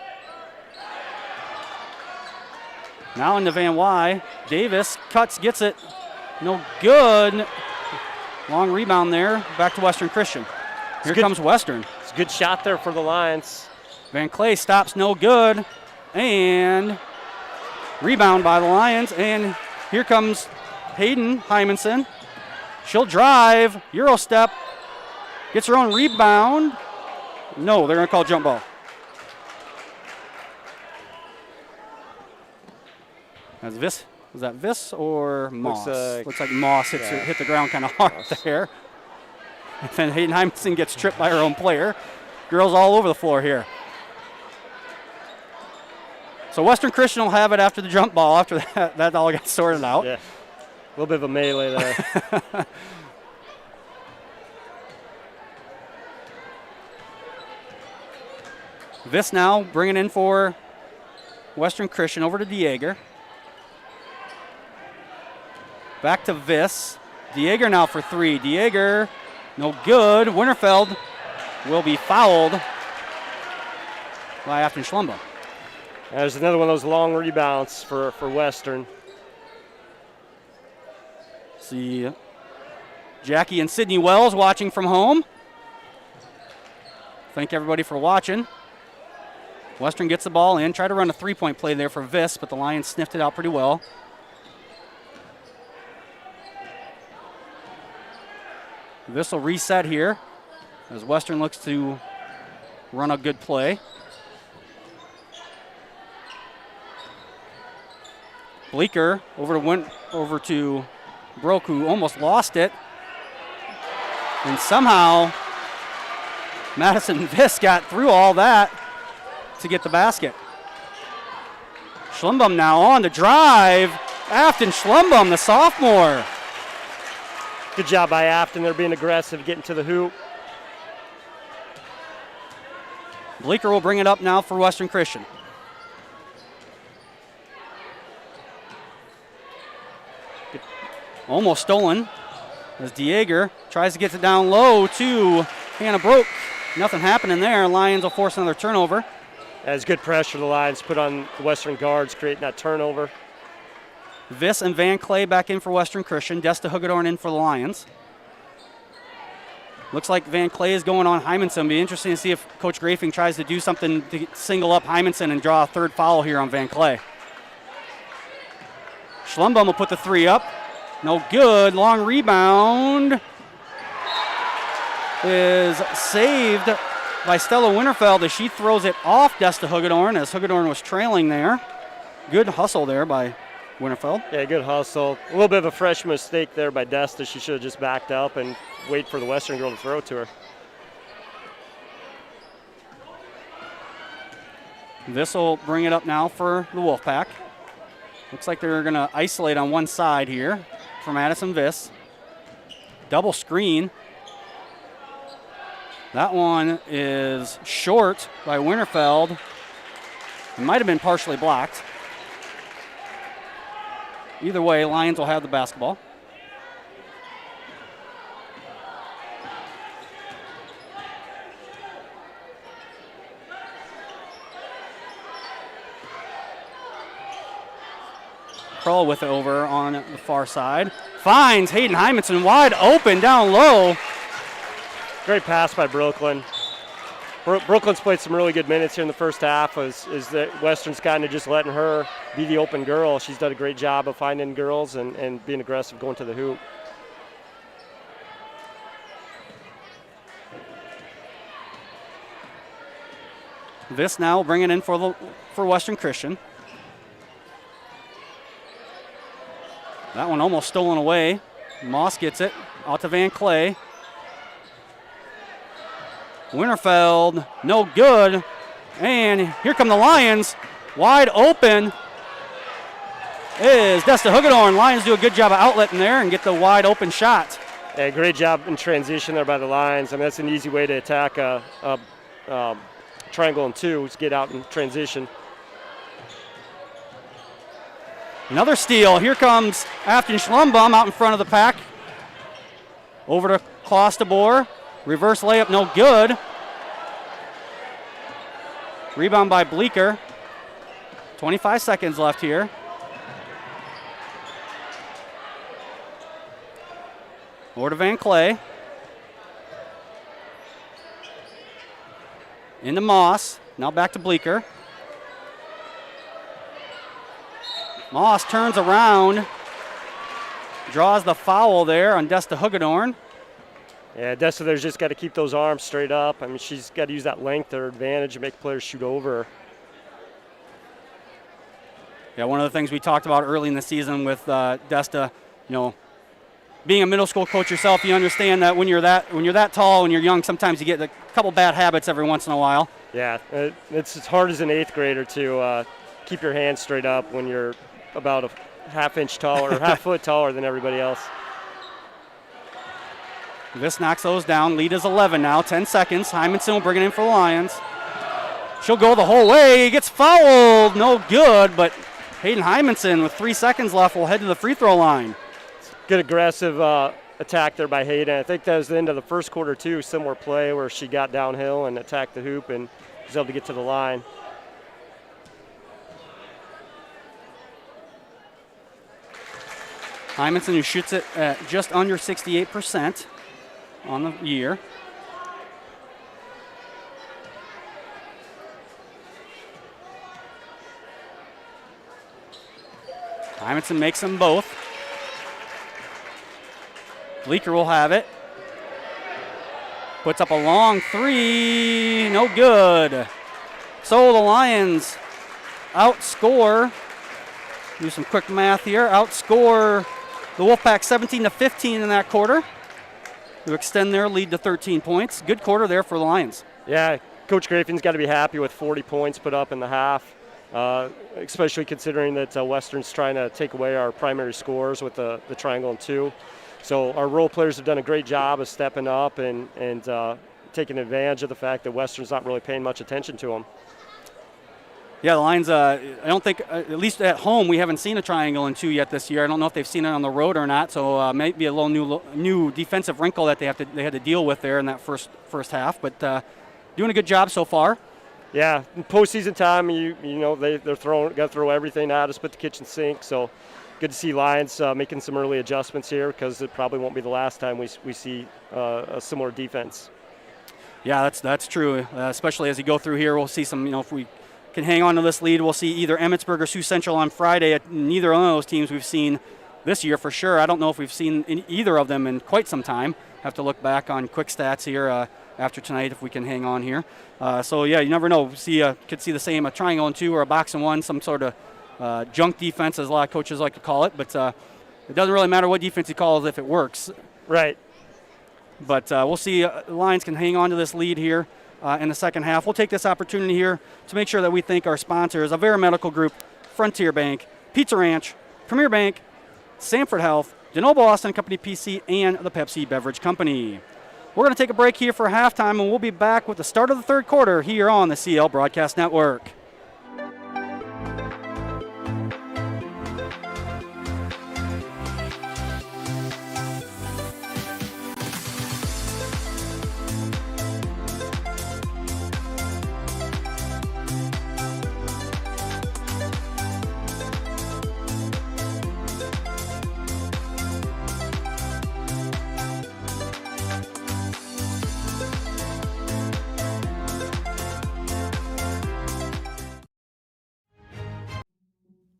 Now into Van Wy. Davis cuts, gets it. No good. Long rebound there. Back to Western Christian. Here comes Western. It's a good shot there for the Lions. Van Clay stops, no good. And rebound by the Lions. And here comes Hayden Hymanson. She'll drive. Euro step. Gets her own rebound. No, they're going to call jump ball. As Viss, was that Viss or Moss? Looks like Moss hit the ground kind of hard there. And then Hayden Hymanson gets tripped by her own player. Girls all over the floor here. So Western Christian will have it after the jump ball. After that all got sorted out. Yeah, a little bit of a melee there. Viss now bringing in for Western Christian, over to DeJager. Back to Viss. DeJager now for three. DeJager, no good. Winterfeld will be fouled by Afton Schlumbum. There's another one of those long rebounds for Western. See Jackie and Sydney Wells watching from home. Thank everybody for watching. Western gets the ball in. Try to run a three-point play there for Viss, but the Lions sniffed it out pretty well. This will reset here as Western looks to run a good play. Bleeker over to Broke, who almost lost it. And somehow Madison Viss got through all that to get the basket. Schlumbum now on the drive. Afton Schlumbum, the sophomore. Good job by Afton. They're being aggressive, getting to the hoop. Bleeker will bring it up now for Western Christian. Almost stolen as DeJager tries to get it down low to Hannah Broke. Nothing happening there. Lions will force another turnover. That's good pressure the Lions put on the Western guards, creating that turnover. Viss and Van Clay back in for Western Christian. Desta Hugedorn in for the Lions. Looks like Van Clay is going on Hymanson. Be interesting to see if Coach Grafing tries to do something to single up Hymanson and draw a third foul here on Van Clay. Schlumbum will put the three up. No good. Long rebound is saved by Stella Winterfeld as she throws it off Desta Hugedorn as Hugedorn was trailing there. Good hustle there by Winterfeld. Yeah, good hustle. A little bit of a fresh mistake there by Desta. She should have just backed up and wait for the Western girl to throw it to her. This will bring it up now for the Wolfpack. Looks like they're going to isolate on one side here for Madison Viss. Double screen. That one is short by Winterfeld. It might have been partially blocked. Either way, Lions will have the basketball. Kroll with it over on the far side. Finds Hayden Hymanson wide open down low. Great pass by Brooklyn. Brooklyn's played some really good minutes here in the first half. Is that Western's kind of just letting her be the open girl. She's done a great job of finding girls and being aggressive going to the hoop. This now bringing in for Western Christian. That one almost stolen away. Moss gets it out to Van Clay. Winterfeld, no good. And here come the Lions. Wide open is Desta Hugedorn. Lions do a good job of outletting there and get the wide open shot. Yeah, great job in transition there by the Lions. I mean, that's an easy way to attack a triangle and two, is get out in transition. Another steal. Here comes Afton Schlumbum out in front of the pack. Over to Klostebor. Reverse layup, no good. Rebound by Bleeker. 25 seconds left here. Over to Van Clay. Into Moss. Now back to Bleeker. Moss turns around. Draws the foul there on Desta Hugedorn. Yeah, Desta there's just got to keep those arms straight up. I mean, she's got to use that length to her advantage and make players shoot over her. Yeah, one of the things we talked about early in the season with Desta, being a middle school coach yourself, you understand that when you're that tall, when you're young, sometimes you get a couple bad habits every once in a while. Yeah, it's as hard as an 8th grader to keep your hands straight up when you're about a half-inch taller, or half foot taller than everybody else. This knocks those down. Lead is 11 now, 10 seconds. Hymanson will bring it in for the Lions. She'll go the whole way. Gets fouled. No good, but Hayden Hymanson with 3 seconds left will head to the free throw line. Good aggressive attack there by Hayden. I think that was the end of the first quarter, too. Similar play where she got downhill and attacked the hoop and was able to get to the line. Hymanson, who shoots it at just under 68% on the year. Hymanson makes them both. Bleeker will have it. Puts up a long three, no good. So the Lions outscore, do some quick math here, outscore the Wolfpack 17-15 in that quarter to extend their lead to 13 points. Good quarter there for the Lions. Yeah, Coach Graffin's got to be happy with 40 points put up in the half, especially considering that Western's trying to take away our primary scores with the triangle and 2. So our role players have done a great job of stepping up and taking advantage of the fact that Western's not really paying much attention to them. Yeah, the Lions, I don't think, at least at home, we haven't seen a triangle and 2 yet this year. I don't know if they've seen it on the road or not, so maybe a little new defensive wrinkle that they had to deal with there in that first half, but doing a good job so far. Yeah, in postseason time, they're got to throw everything at us but the kitchen sink, so good to see Lions making some early adjustments here because it probably won't be the last time we see a similar defense. Yeah, that's true, especially as you go through here. We'll see some, if we can hang on to this lead, we'll see either Emmitsburg or Sioux Central on Friday. Neither one of those teams we've seen this year for sure. I don't know if we've seen either of them in quite some time. Have to look back on quick stats here after tonight if we can hang on here. So yeah, you never know. Could see the same, a triangle and 2 or a box and 1, some sort of junk defense, as a lot of coaches like to call it. But it doesn't really matter what defense you call it if it works. Right. But we'll see. The Lions can hang on to this lead here in the second half. We'll take this opportunity here to make sure that we thank our sponsors, Avera Medical Group, Frontier Bank, Pizza Ranch, Premier Bank, Sanford Health, DeNoble Austin Company PC, and the Pepsi Beverage Company. We're going to take a break here for halftime, and we'll be back with the start of the third quarter here on the CL Broadcast Network.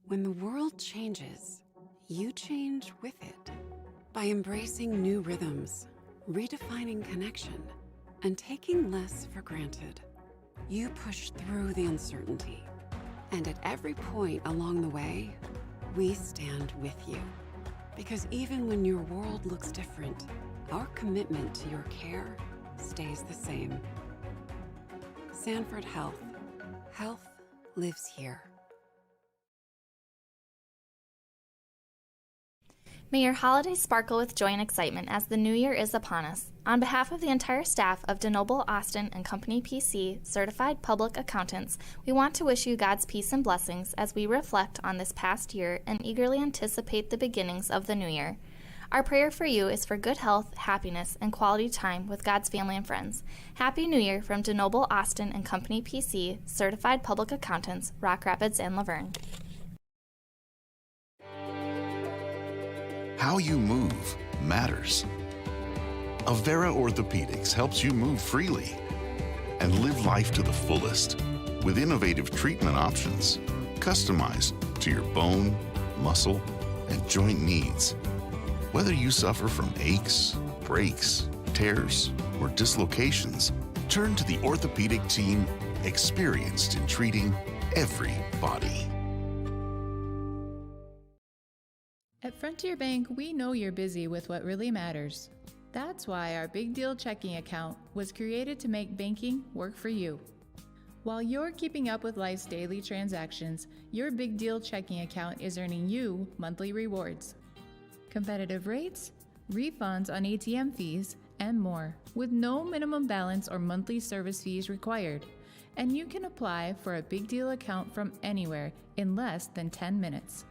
When the world changes, you change with it. By embracing new rhythms, redefining connection, and taking less for granted, you push through the uncertainty. And at every point along the way, we stand with you. Because even when your world looks different, our commitment to your care stays the same. Sanford Health. Health lives here. May your holidays sparkle with joy and excitement as the new year is upon us. On behalf of the entire staff of DeNoble, Austin and Company PC, certified public accountants, we want to wish you God's peace and blessings as we reflect on this past year and eagerly anticipate the beginnings of the new year. Our prayer for you is for good health, happiness, and quality time with God's family and friends. Happy New Year from DeNoble, Austin and Company PC, certified public accountants, Rock Rapids and Laverne. How you move matters. Avera Orthopedics helps you move freely and live life to the fullest with innovative treatment options customized to your bone, muscle, and joint needs. Whether you suffer from aches, breaks, tears, or dislocations, turn to the orthopedic team experienced in treating every body. At Frontier Bank, we know you're busy with what really matters. That's why our Big Deal checking account was created to make banking work for you. While you're keeping up with life's daily transactions, your Big Deal checking account is earning you monthly rewards. Competitive rates, refunds on ATM fees, and more, with no minimum balance or monthly service fees required. And you can apply for a Big Deal account from anywhere in less than 10 minutes.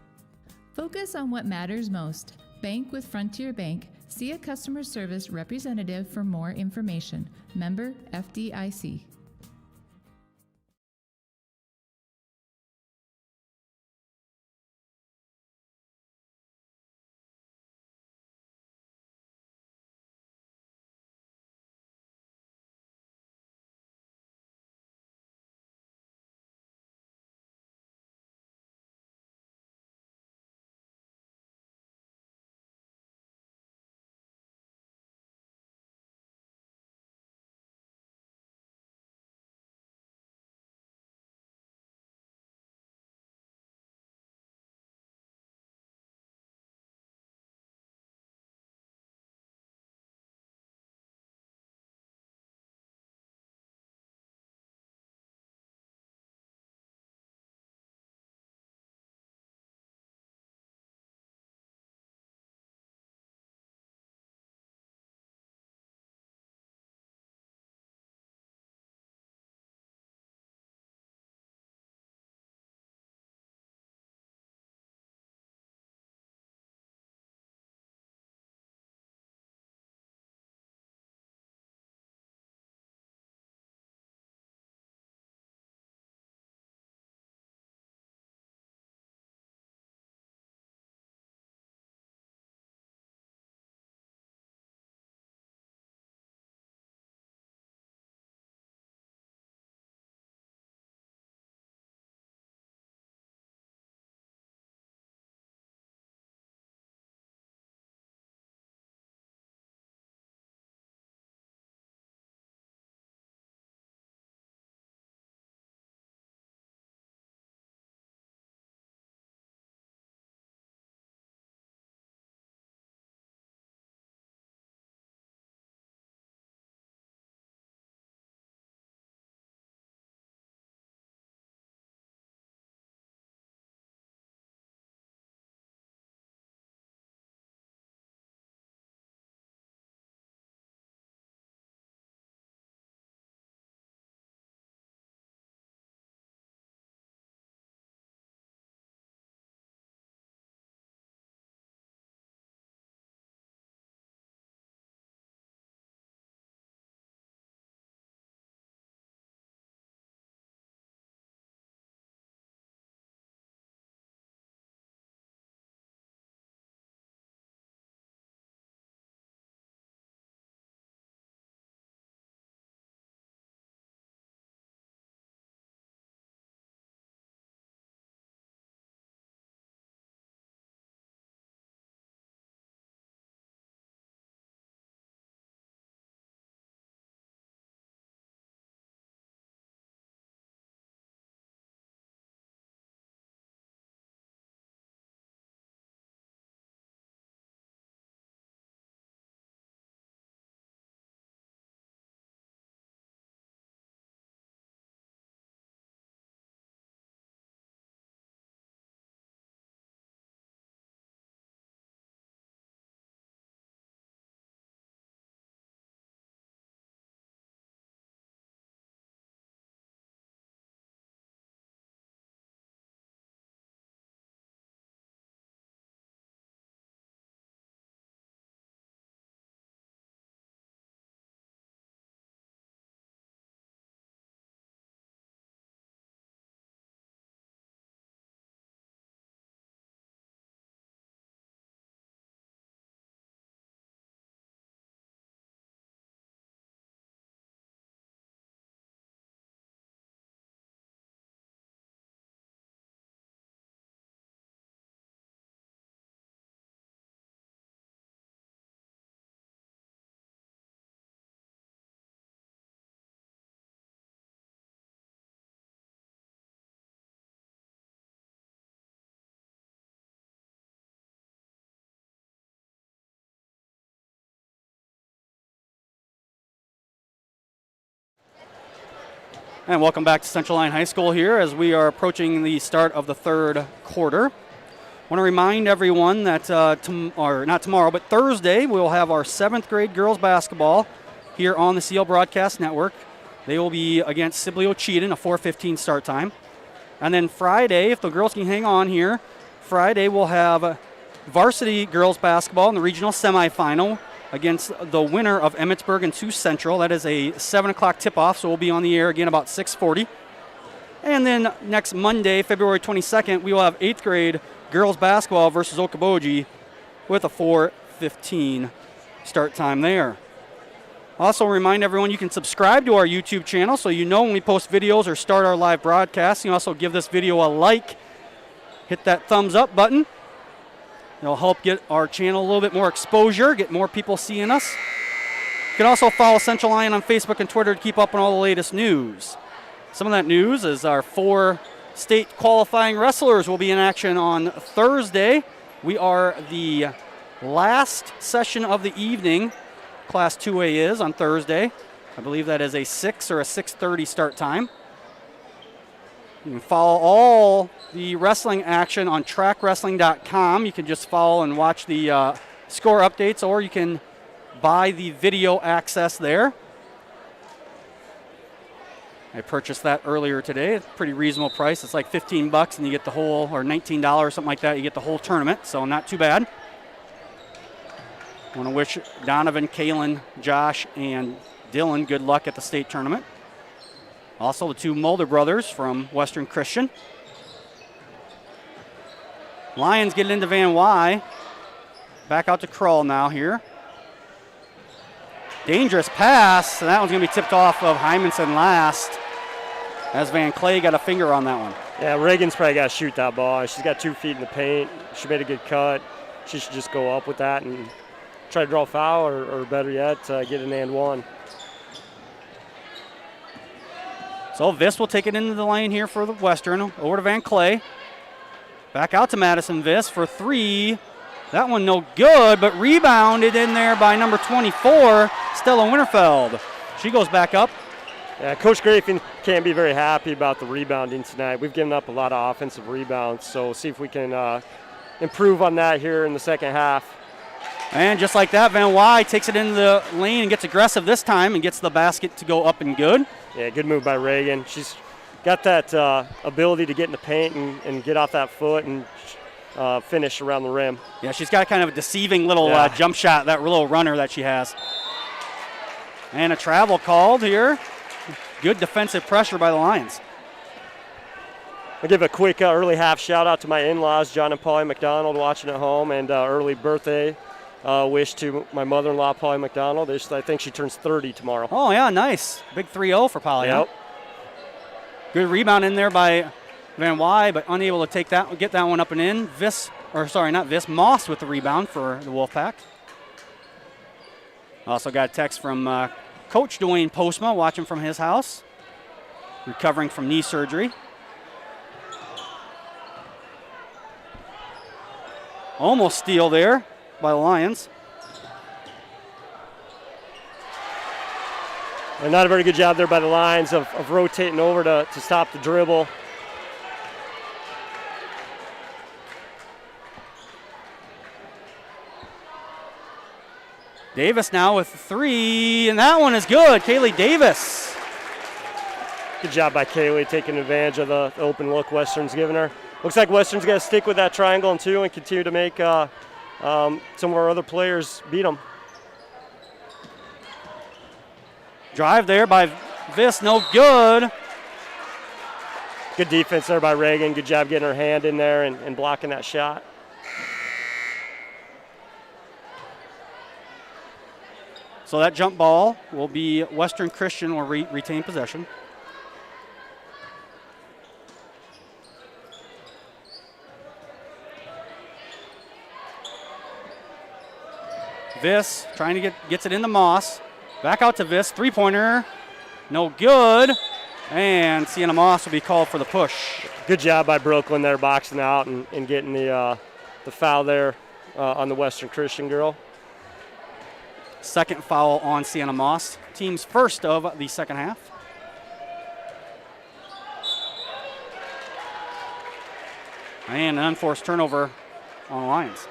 Focus on what matters most. Bank with Frontier Bank. See a customer service representative for more information. Member FDIC. And welcome back to Central Lyon High School here as we are approaching the start of the third quarter. I want to remind everyone that, not tomorrow, but Thursday, we'll have our 7th grade girls basketball here on the CL Broadcast Network. They will be against Sibley Ocheyedan, a 4:15 start time. And then Friday, if the girls can hang on here, Friday we'll have varsity girls basketball in the regional semifinal against the winner of Emmitsburg and Sioux Central. That is a 7 o'clock tip-off, so we'll be on the air again about 6:40. And then next Monday, February 22nd, we will have 8th grade girls basketball versus Okoboji with a 4:15 start time there. Also remind everyone you can subscribe to our YouTube channel so you know when we post videos or start our live broadcast. You can also give this video a like, hit that thumbs up button. It'll help get our channel a little bit more exposure, get more people seeing us. You can also follow Central Lyon on Facebook and Twitter to keep up on all the latest news. Some of that news is our 4 state qualifying wrestlers will be in action on Thursday. We are the last session of the evening. Class 2A is on Thursday. I believe that is a 6 or a 6:30 start time. You can follow all the wrestling action on trackwrestling.com. You can just follow and watch the score updates, or you can buy the video access there. I purchased that earlier today. It's a pretty reasonable price. It's like $15 and you get the whole, or $19, something like that. You get the whole tournament, so not too bad. I want to wish Donovan, Kalen, Josh, and Dylan good luck at the state tournament. Also, the 2 Mulder brothers from Western Christian. Lions get into Van Wy. Back out to Krull now here. Dangerous pass, and that one's going to be tipped off of Hymanson last, as Van Clay got a finger on that one. Yeah, Reagan's probably got to shoot that ball. She's got 2 feet in the paint. She made a good cut. She should just go up with that and try to draw a foul, or better yet, get an and one. So Viss will take it into the lane here for the Western. Over to Van Clay. Back out to Madison Viss for 3. That one no good, but rebounded in there by number 24, Stella Winterfeld. She goes back up. Yeah, Coach Grafin can't be very happy about the rebounding tonight. We've given up a lot of offensive rebounds, so see if we can improve on that here in the second half. And just like that, Van Wy takes it into the lane and gets aggressive this time and gets the basket to go up and good. Yeah, good move by Reagan. She's got that ability to get in the paint and get off that foot and finish around the rim. Yeah, she's got kind of a deceiving little jump shot, that little runner that she has. And a travel called here. Good defensive pressure by the Lions. I'll give a quick early half shout out to my in-laws, John and Polly McDonald, watching at home, and early birthday wish to my mother-in-law, Polly McDonald. I think she turns 30 tomorrow. Oh, yeah, nice. Big 3-0 for Polly. Yep. Huh? Good rebound in there by Van Wy, but unable to get that one up and in. Moss with the rebound for the Wolfpack. Also got a text from Coach Dwayne Postma, watching from his house, recovering from knee surgery. Almost steal there by the Lions. And not a very good job there by the Lions of rotating over to stop the dribble. Davis now with 3, and that one is good. Kaylee Davis. Good job by Kaylee taking advantage of the open look Western's giving her. Looks like Western's got to stick with that triangle and 2 and continue to make some of our other players beat them. Drive there by Viss, no good. Good defense there by Reagan. Good job getting her hand in there and blocking that shot. So that jump ball will be Western Christian will retain possession. Viss trying to gets it into Moss. Back out to Viss, 3-pointer, no good. And Sienna Moss will be called for the push. Good job by Brooklyn there, boxing out and getting the foul there on the Western Christian girl. Second foul on Sienna Moss, team's first of the second half. And an unforced turnover on the Lions.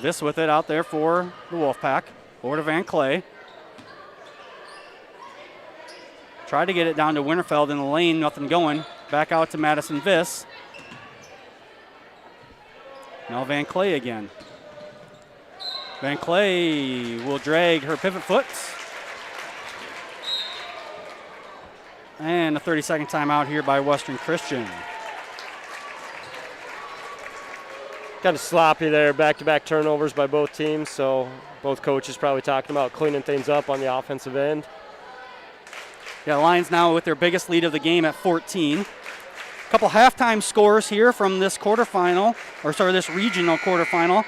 This with it out there for the Wolfpack. Over to Van Clay. Tried to get it down to Winterfeld in the lane, nothing going. Back out to Madison Viss. Now Van Clay again. Van Clay will drag her pivot foot. And a 30-second timeout here by Western Christian. Kind of sloppy there, back-to-back turnovers by both teams, so both coaches probably talking about cleaning things up on the offensive end. Yeah, Lions now with their biggest lead of the game at 14. A couple halftime scores here from this quarterfinal, this regional quarterfinal.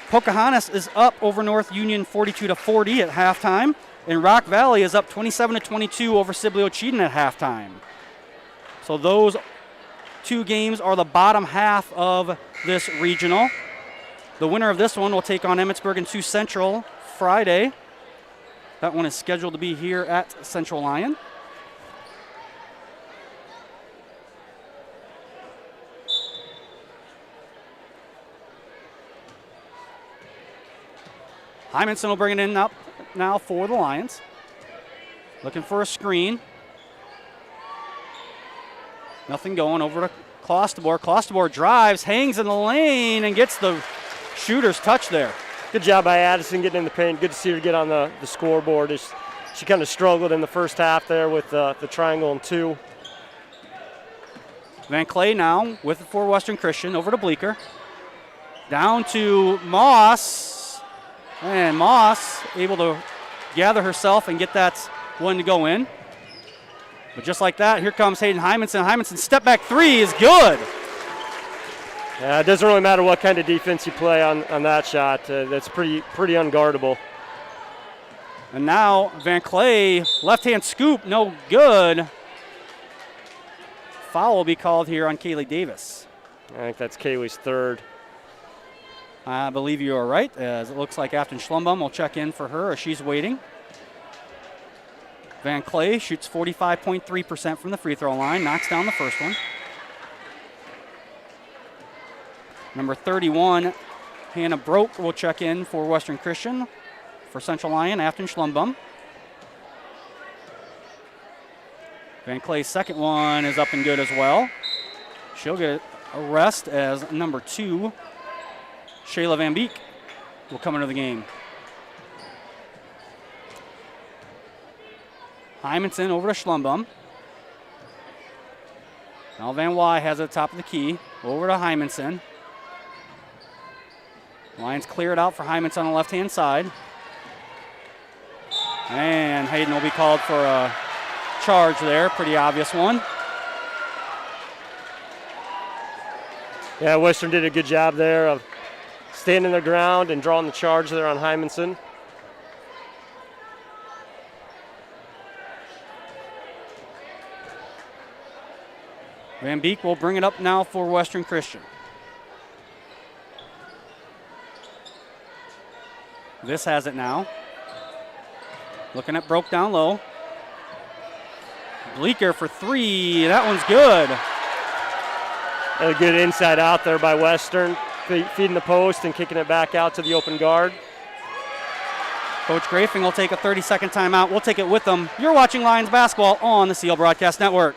Pocahontas is up over North Union 42-40 at halftime, and Rock Valley is up 27-22 over Sibley Cheaton at halftime. So those two games are the bottom half of this regional. The winner of this one will take on Emmitsburg and Sioux Central Friday. That one is scheduled to be here at Central Lyon. Hymanson will bring it in up now for the Lions. Looking for a screen. Nothing going. Over to Clostebor. Clostebor drives, hangs in the lane, and gets the shooter's touch there. Good job by Addison getting in the paint. Good to see her get on the scoreboard. She kind of struggled in the first half there with the triangle and two. Van Clay now with it for Western Christian. Over to Bleecker. Down to Moss. And Moss able to gather herself and get that one to go in. But just like that, here comes Hayden Hymanson. Hymanson's step back three is good. Yeah, it doesn't really matter what kind of defense you play on that shot. That's pretty unguardable. And now Van Clay, left-hand scoop, no good. Foul will be called here on Kaylee Davis. I think that's Kaylee's third. I believe you are right, as it looks like Afton Schlumbum will check in for her as she's waiting. Van Clay shoots 45.3% from the free throw line, knocks down the first one. Number 31, Hannah Broke will check in for Western Christian. For Central Lyon, Afton Schlumbum. Van Clay's second one is up and good as well. She'll get a rest as number 2, Shayla Van Beek, will come into the game. Hymanson over to Schlumbum. Now Van Wy has it at the top of the key. Over to Hymanson. Lions clear it out for Hymanson on the left-hand side. And Hayden will be called for a charge there. Pretty obvious one. Yeah, Western did a good job there of standing their ground and drawing the charge there on Hymanson. Van Beek will bring it up now for Western Christian. This has it now. Looking at Broke down low. Bleecker for three. That one's good. A good inside out there by Western, feeding the post and kicking it back out to the open guard. Coach Grafing will take a 30-second timeout. We'll take it with them. You're watching Lions basketball on the CL Broadcast Network.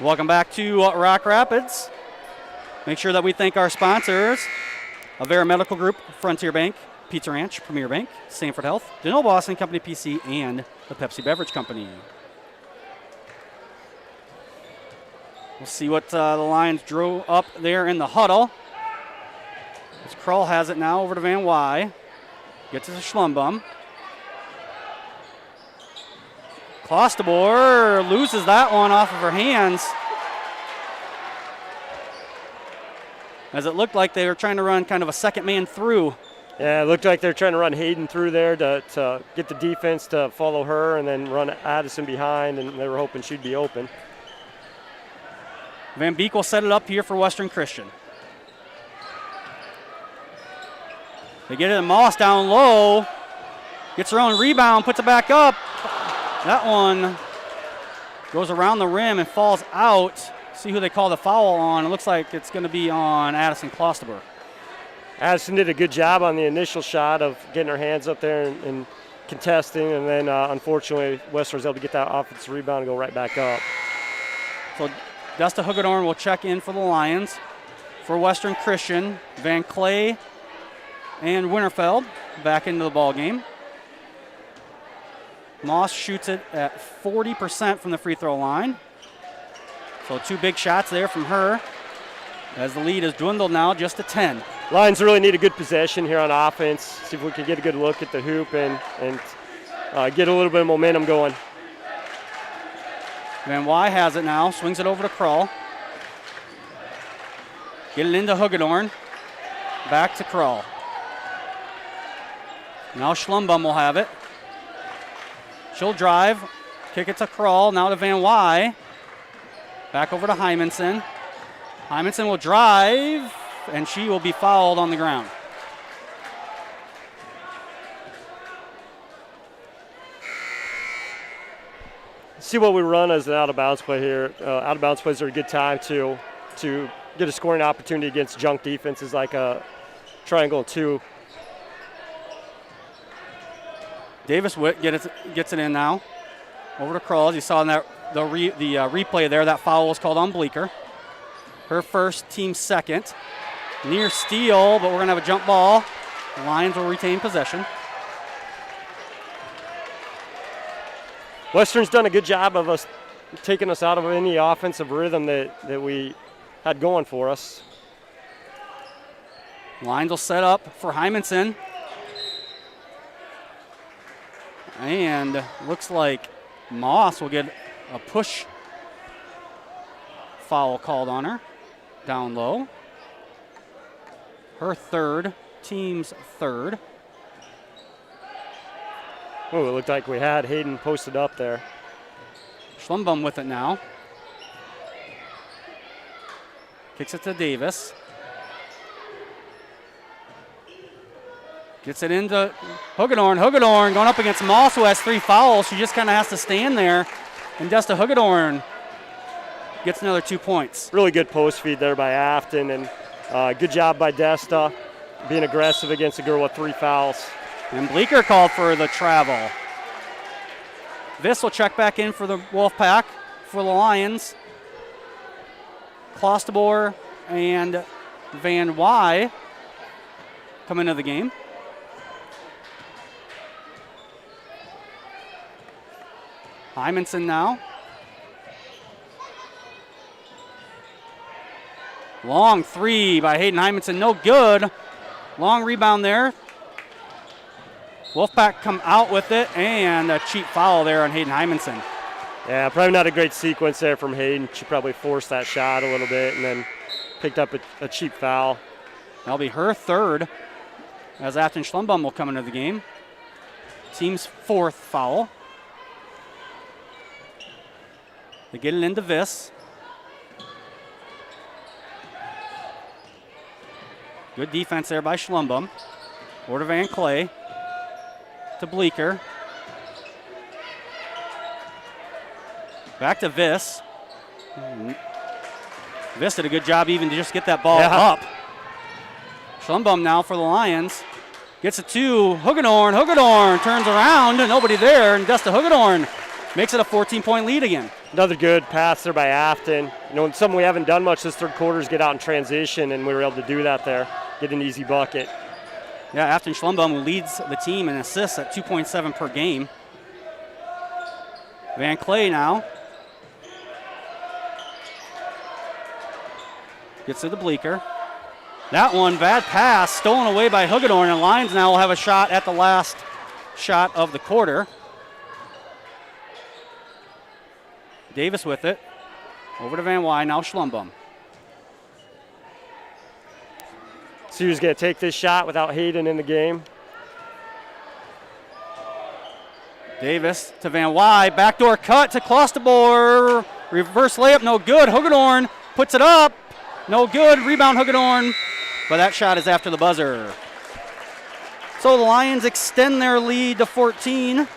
Welcome back to Rock Rapids. Make sure that we thank our sponsors: Avera Medical Group, Frontier Bank, Pizza Ranch, Premier Bank, Sanford Health, Denell Boston Company PC, and the Pepsi Beverage Company. We'll see what the Lions drew up there in the huddle. As Krull has it now over to Van Wy. Gets it to Schlumbum. Clostebor loses that one off of her hands, as it looked like they were trying to run kind of a second man through. Yeah, it looked like they were trying to run Hayden through there to get the defense to follow her and then run Addison behind, and they were hoping she'd be open. Van Beek will set it up here for Western Christian. They get it to Moss down low. Gets her own rebound, puts it back up. That one goes around the rim and falls out. See who they call the foul on. It looks like it's going to be on Addison Klosterberg. Addison did a good job on the initial shot of getting her hands up there and contesting, and then unfortunately Western was able to get that offensive rebound and go right back up. So Desta Hugedorn will check in for the Lions. For Western Christian, Van Clay and Winterfeld back into the ball game. Moss shoots it at 40% from the free throw line. So 2 big shots there from her as the lead has dwindled now just to 10. Lions really need a good possession here on offense. See if we can get a good look at the hoop and get a little bit of momentum going. Van Wy has it now, swings it over to Krull. Get it into Hugedorn. Back to Krull. Now Schlumbum will have it. She'll drive, kick it to Krull, now to Van Wy. Back over to Hymanson. Hymanson will drive, and she will be fouled on the ground. See what we run as an out-of-bounds play here. Out-of-bounds plays are a good time to get a scoring opportunity against junk defenses like a triangle 2. Davis Witt gets it in now. Over to Krull. As you saw in that the replay there, that foul was called on Bleeker. Her first, team second. Near steal, but we're going to have a jump ball. The Lions will retain possession. Western's done a good job of us taking us out of any offensive rhythm that we had going for us. Lions will set up for Hymanson. And looks like Moss will get a push foul called on her down low. Her third, team's third. Oh, it looked like we had Hayden posted up there. Schlumbum with it now. Kicks it to Davis. Gets it into Hugedorn. Hugedorn going up against Moss, who has 3 fouls. She just kind of has to stand there. And Desta Hugedorn gets another 2 points. Really good post feed there by Afton, and good job by Desta being aggressive against a girl with 3 fouls. And Bleeker called for the travel. This will check back in for the Wolfpack. For the Lions, Klosterborg and Van Wy come into the game. Hymanson now. Long 3 by Hayden Hymanson, no good. Long rebound there. Wolfpack come out with it, and a cheap foul there on Hayden Hymanson. Yeah, probably not a great sequence there from Hayden. She probably forced that shot a little bit and then picked up a cheap foul. That'll be her third, as Afton Schlumbum will come into the game. Team's 4th foul. They get it into Viss. Good defense there by Schlumbum. Over to Van Clay. To Bleeker. Back to Viss. Viss did a good job even to just get that ball up. Schlumbum now for the Lions. Gets it to Hugedorn. Hugedorn turns around. Nobody there. And Desta Hugedorn makes it a 14-point lead again. Another good pass there by Afton. You know, something we haven't done much this third quarter is get out in transition, and we were able to do that there. Get an easy bucket. Yeah, Afton Schlumbum, who leads the team in assists at 2.7 per game. Van Clay now. Gets to the Bleeker. That one, bad pass, stolen away by Hugedorn, and Lions now will have a shot at the last shot of the quarter. Davis with it. Over to Van Wy, now Schlumbum. See who's going to take this shot without Hayden in the game. Davis to Van Wy, backdoor cut to Klosterborg. Reverse layup, no good. Hugedorn puts it up. No good. Rebound Hagedorn, but that shot is after the buzzer. So the Lions extend their lead to 14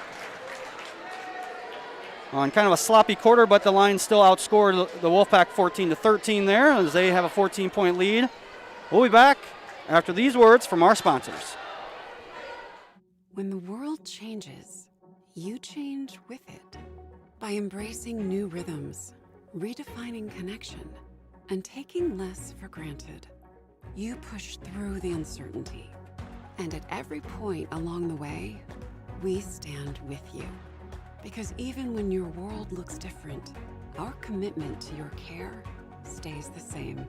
on kind of a sloppy quarter, but the Lions still outscored the Wolfpack 14-13 there as they have a 14-point lead. We'll be back after these words from our sponsors. When the world changes, you change with it. By embracing new rhythms, redefining connection, and taking less for granted, you push through the uncertainty. And at every point along the way, we stand with you. Because even when your world looks different, our commitment to your care stays the same.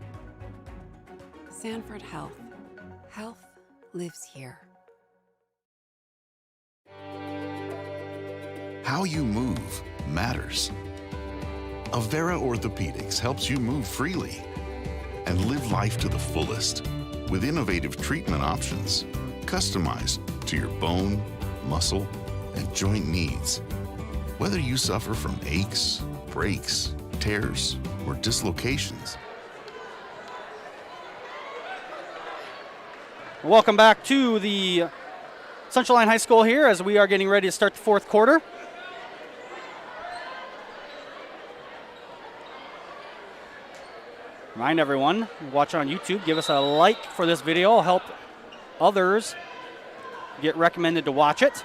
Sanford Health. Health lives here. How you move matters. Avera Orthopedics helps you move freely and live life to the fullest with innovative treatment options customized to your bone, muscle, and joint needs. Whether you suffer from aches, breaks, tears, or dislocations. Welcome back to the Central Lyon High School here as we are getting ready to start the fourth quarter. Remind everyone, watch on YouTube, give us a like for this video, help others get recommended to watch it.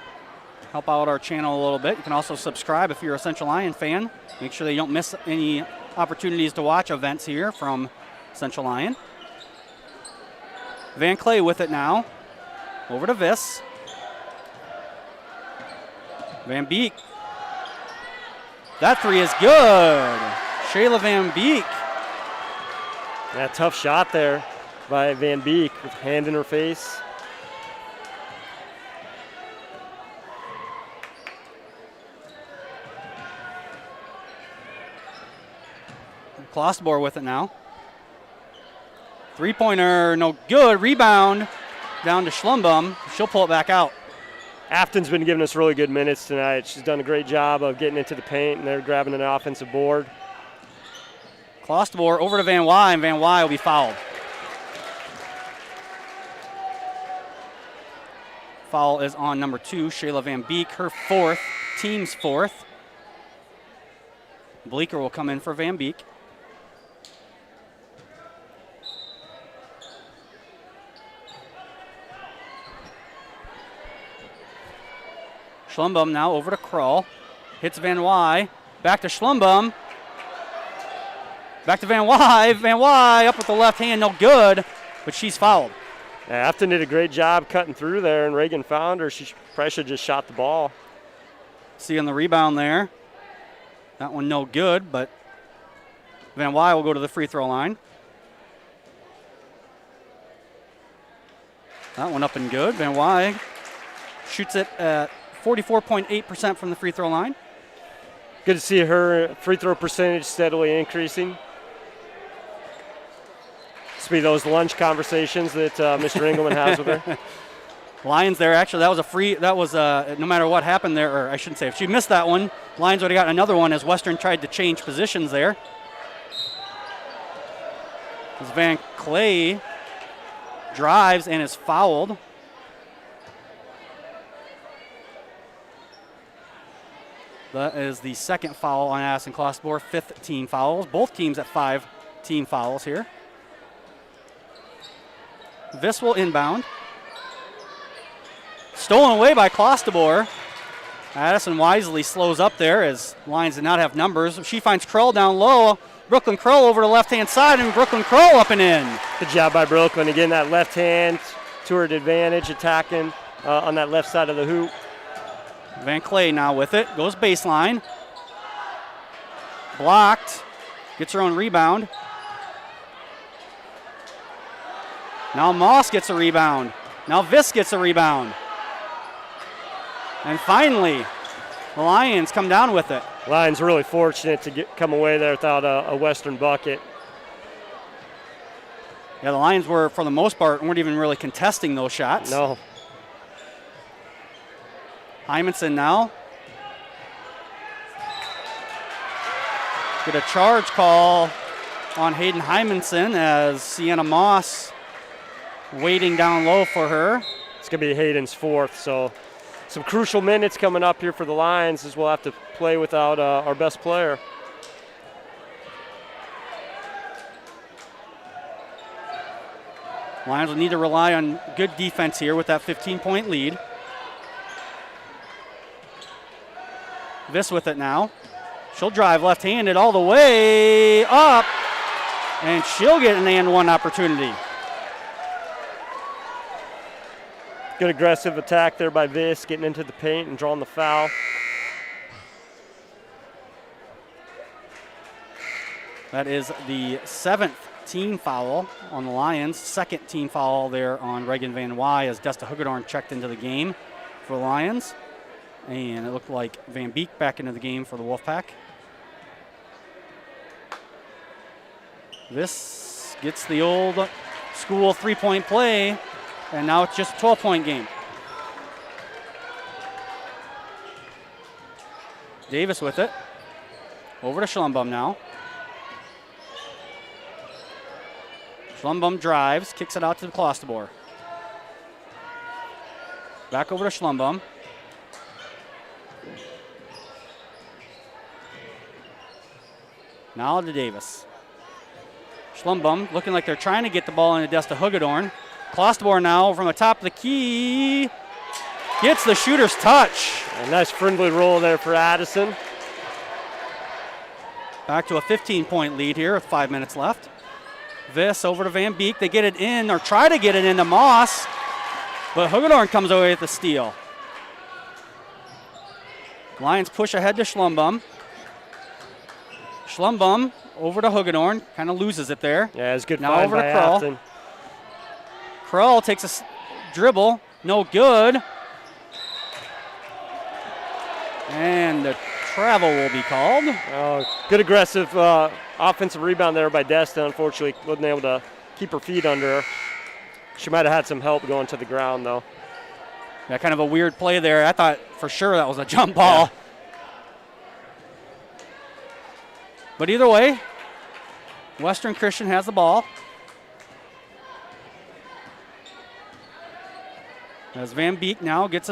Help out our channel a little bit. You can also subscribe if you're a Central Lyon fan. Make sure that you don't miss any opportunities to watch events here from Central Lyon. Van Clay with it now. Over to Viss. Van Beek. That three is good. Shayla Van Beek. Yeah, tough shot there by Van Beek with hand in her face. Klosterboer with it now. Three-pointer, no good. Rebound down to Schlumbum. She'll pull it back out. Afton's been giving us really good minutes tonight. She's done a great job of getting into the paint, and they're grabbing an offensive board. Klosterboer over to Van Wy, and Van Wy will be fouled. Foul is on number 2, Shayla Van Beek, her fourth, team's fourth. Bleeker will come in for Van Beek. Schlumbum now over to Krull. Hits Van Wy. Back to Schlumbum. Back to Van Wy. Van Wy up with the left hand, no good, but she's fouled. Yeah, Afton did a great job cutting through there, and Reagan found her. She probably should have just shot the ball. See on the rebound there. That one no good, but Van Wy will go to the free throw line. That one up and good. Van Wy shoots it at 44.8% from the free throw line. Good to see her free throw percentage steadily increasing. This will be those lunch conversations that Mr. Engelman has with her. Lions there, actually, that was a free, that was, no matter what happened there, or I shouldn't say, if she missed that one, Lions would have gotten another one as Western tried to change positions there. As Van Clay drives and is fouled. That is the second foul on Addison Klosterboer, 5th team fouls. Both teams at 5 team fouls here. Viss will inbound. Stolen away by Klosterboer. Addison wisely slows up there as Lions did not have numbers. She finds Krull down low. Brooklyn Krull over to the left-hand side, and Brooklyn Krull up and in. Good job by Brooklyn. Again, that left hand to her advantage, attacking on that left side of the hoop. Van Clay now with it. Goes baseline. Blocked. Gets her own rebound. Now Moss gets a rebound. Now Viss gets a rebound. And finally, the Lions come down with it. Lions really fortunate to come away there without a Western bucket. Yeah, the Lions were, for the most part, weren't even really contesting those shots. No. Hymanson now. Get a charge call on Hayden Hymanson as Sienna Moss waiting down low for her. It's going to be Hayden's fourth, so some crucial minutes coming up here for the Lions as we'll have to play without our best player. Lions will need to rely on good defense here with that 15-point lead. Viss with it now. She'll drive left-handed all the way up, and she'll get an and one opportunity. Good aggressive attack there by Viss, getting into the paint and drawing the foul. That is the 7th team foul on the Lions. 2nd team foul there on Reagan Van Wy as Desta Hugedorn checked into the game for the Lions. And it looked like Van Beek back into the game for the Wolfpack. This gets the old school 3-point play, and now it's just a 12-point game. Davis with it. Over to Schlumbum now. Schlumbum drives, kicks it out to Clostebor. Back over to Schlumbum. Now to Davis. Schlumbum looking like they're trying to get the ball into Desta Hugedorn. Clostebor now from the top of the key. Gets the shooter's touch. A nice friendly roll there for Addison. Back to a 15-point lead here with 5 minutes left. Viss over to Van Beek. They get it in, or try to get it into Moss, but Hugedorn comes away with the steal. Lions push ahead to Schlumbum. Schlumbum over to Hugedorn, kind of loses it there. Yeah, it's good. Now over to Krull. Afton. Krull takes a dribble, no good. And the travel will be called. Good aggressive offensive rebound there by Desta. Unfortunately, wasn't able to keep her feet under her. She might have had some help going to the ground, though. Yeah, kind of a weird play there. I thought for sure that was a jump ball. Yeah. But either way, Western Christian has the ball. As Van Beek now gets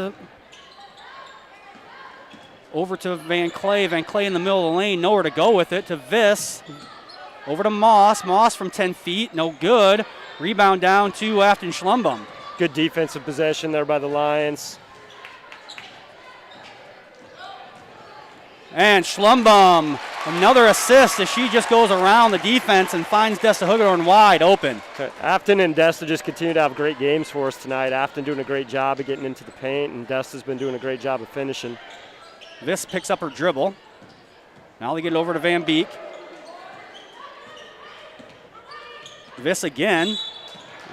over to Van Clay. Van Clay in the middle of the lane, nowhere to go with it, to Viss. Over to Moss. Moss from 10 feet, no good. Rebound down to Afton Schlumbum. Good defensive possession there by the Lions. And Schlumbum, another assist as she just goes around the defense and finds Desta Hugedorn wide open. Afton and Desta just continue to have great games for us tonight. Afton doing a great job of getting into the paint, and Desta's been doing a great job of finishing. Viss picks up her dribble. Now they get it over to Van Beek. Viss again.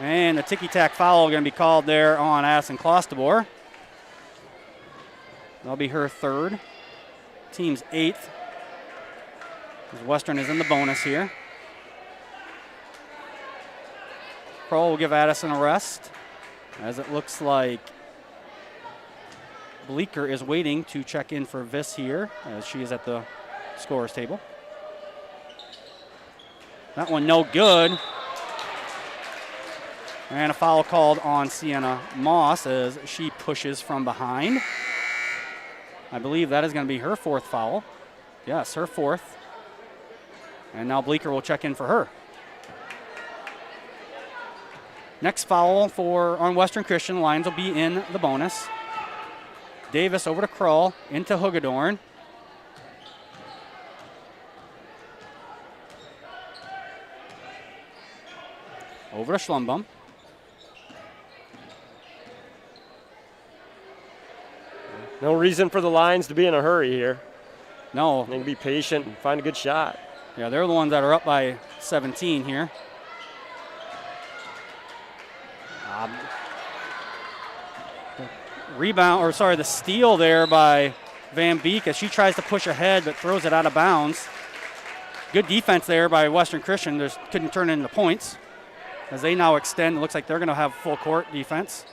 And a ticky-tack foul going to be called there on Addison Clostebor. That'll be her third. Team's 8th. As Western is in the bonus here. Krull will give Addison a rest, as it looks like Bleeker is waiting to check in for Viss here, as she is at the scorer's table. That one no good. And a foul called on Sienna Moss as she pushes from behind. I believe that is going to be her 4th foul. Yes, her 4th. And now Bleeker will check in for her. Next foul on Western Christian. Lions will be in the bonus. Davis over to Krull, into Hugedorn. Over to Schlumbum. No reason for the Lions to be in a hurry here. No. They can be patient and find a good shot. Yeah, they're the ones that are up by 17 here. The steal there by Van Beek as she tries to push ahead but throws it out of bounds. Good defense there by Western Christian. Couldn't turn it into points. As they now extend, it looks like they're going to have full court defense.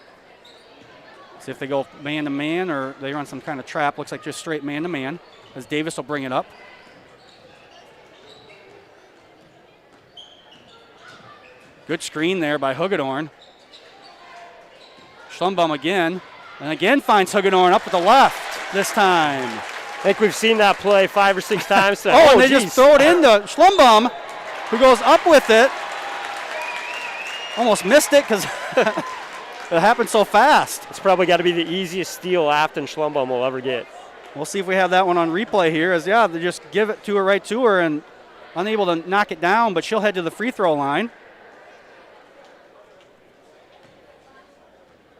See if they go man-to-man or they run some kind of trap. Looks like just straight man-to-man as Davis will bring it up. Good screen there by Hugedorn. Schlumbum again, and again finds Hugedorn up at the left this time. I think we've seen that play 5 or 6 times. And they just throw it into Schlumbum, who goes up with it. Almost missed it because it happened so fast. It's probably got to be the easiest steal Afton Schlumbum will ever get. We'll see if we have that one on replay here. They just give it to her right to her and unable to knock it down, but she'll head to the free throw line,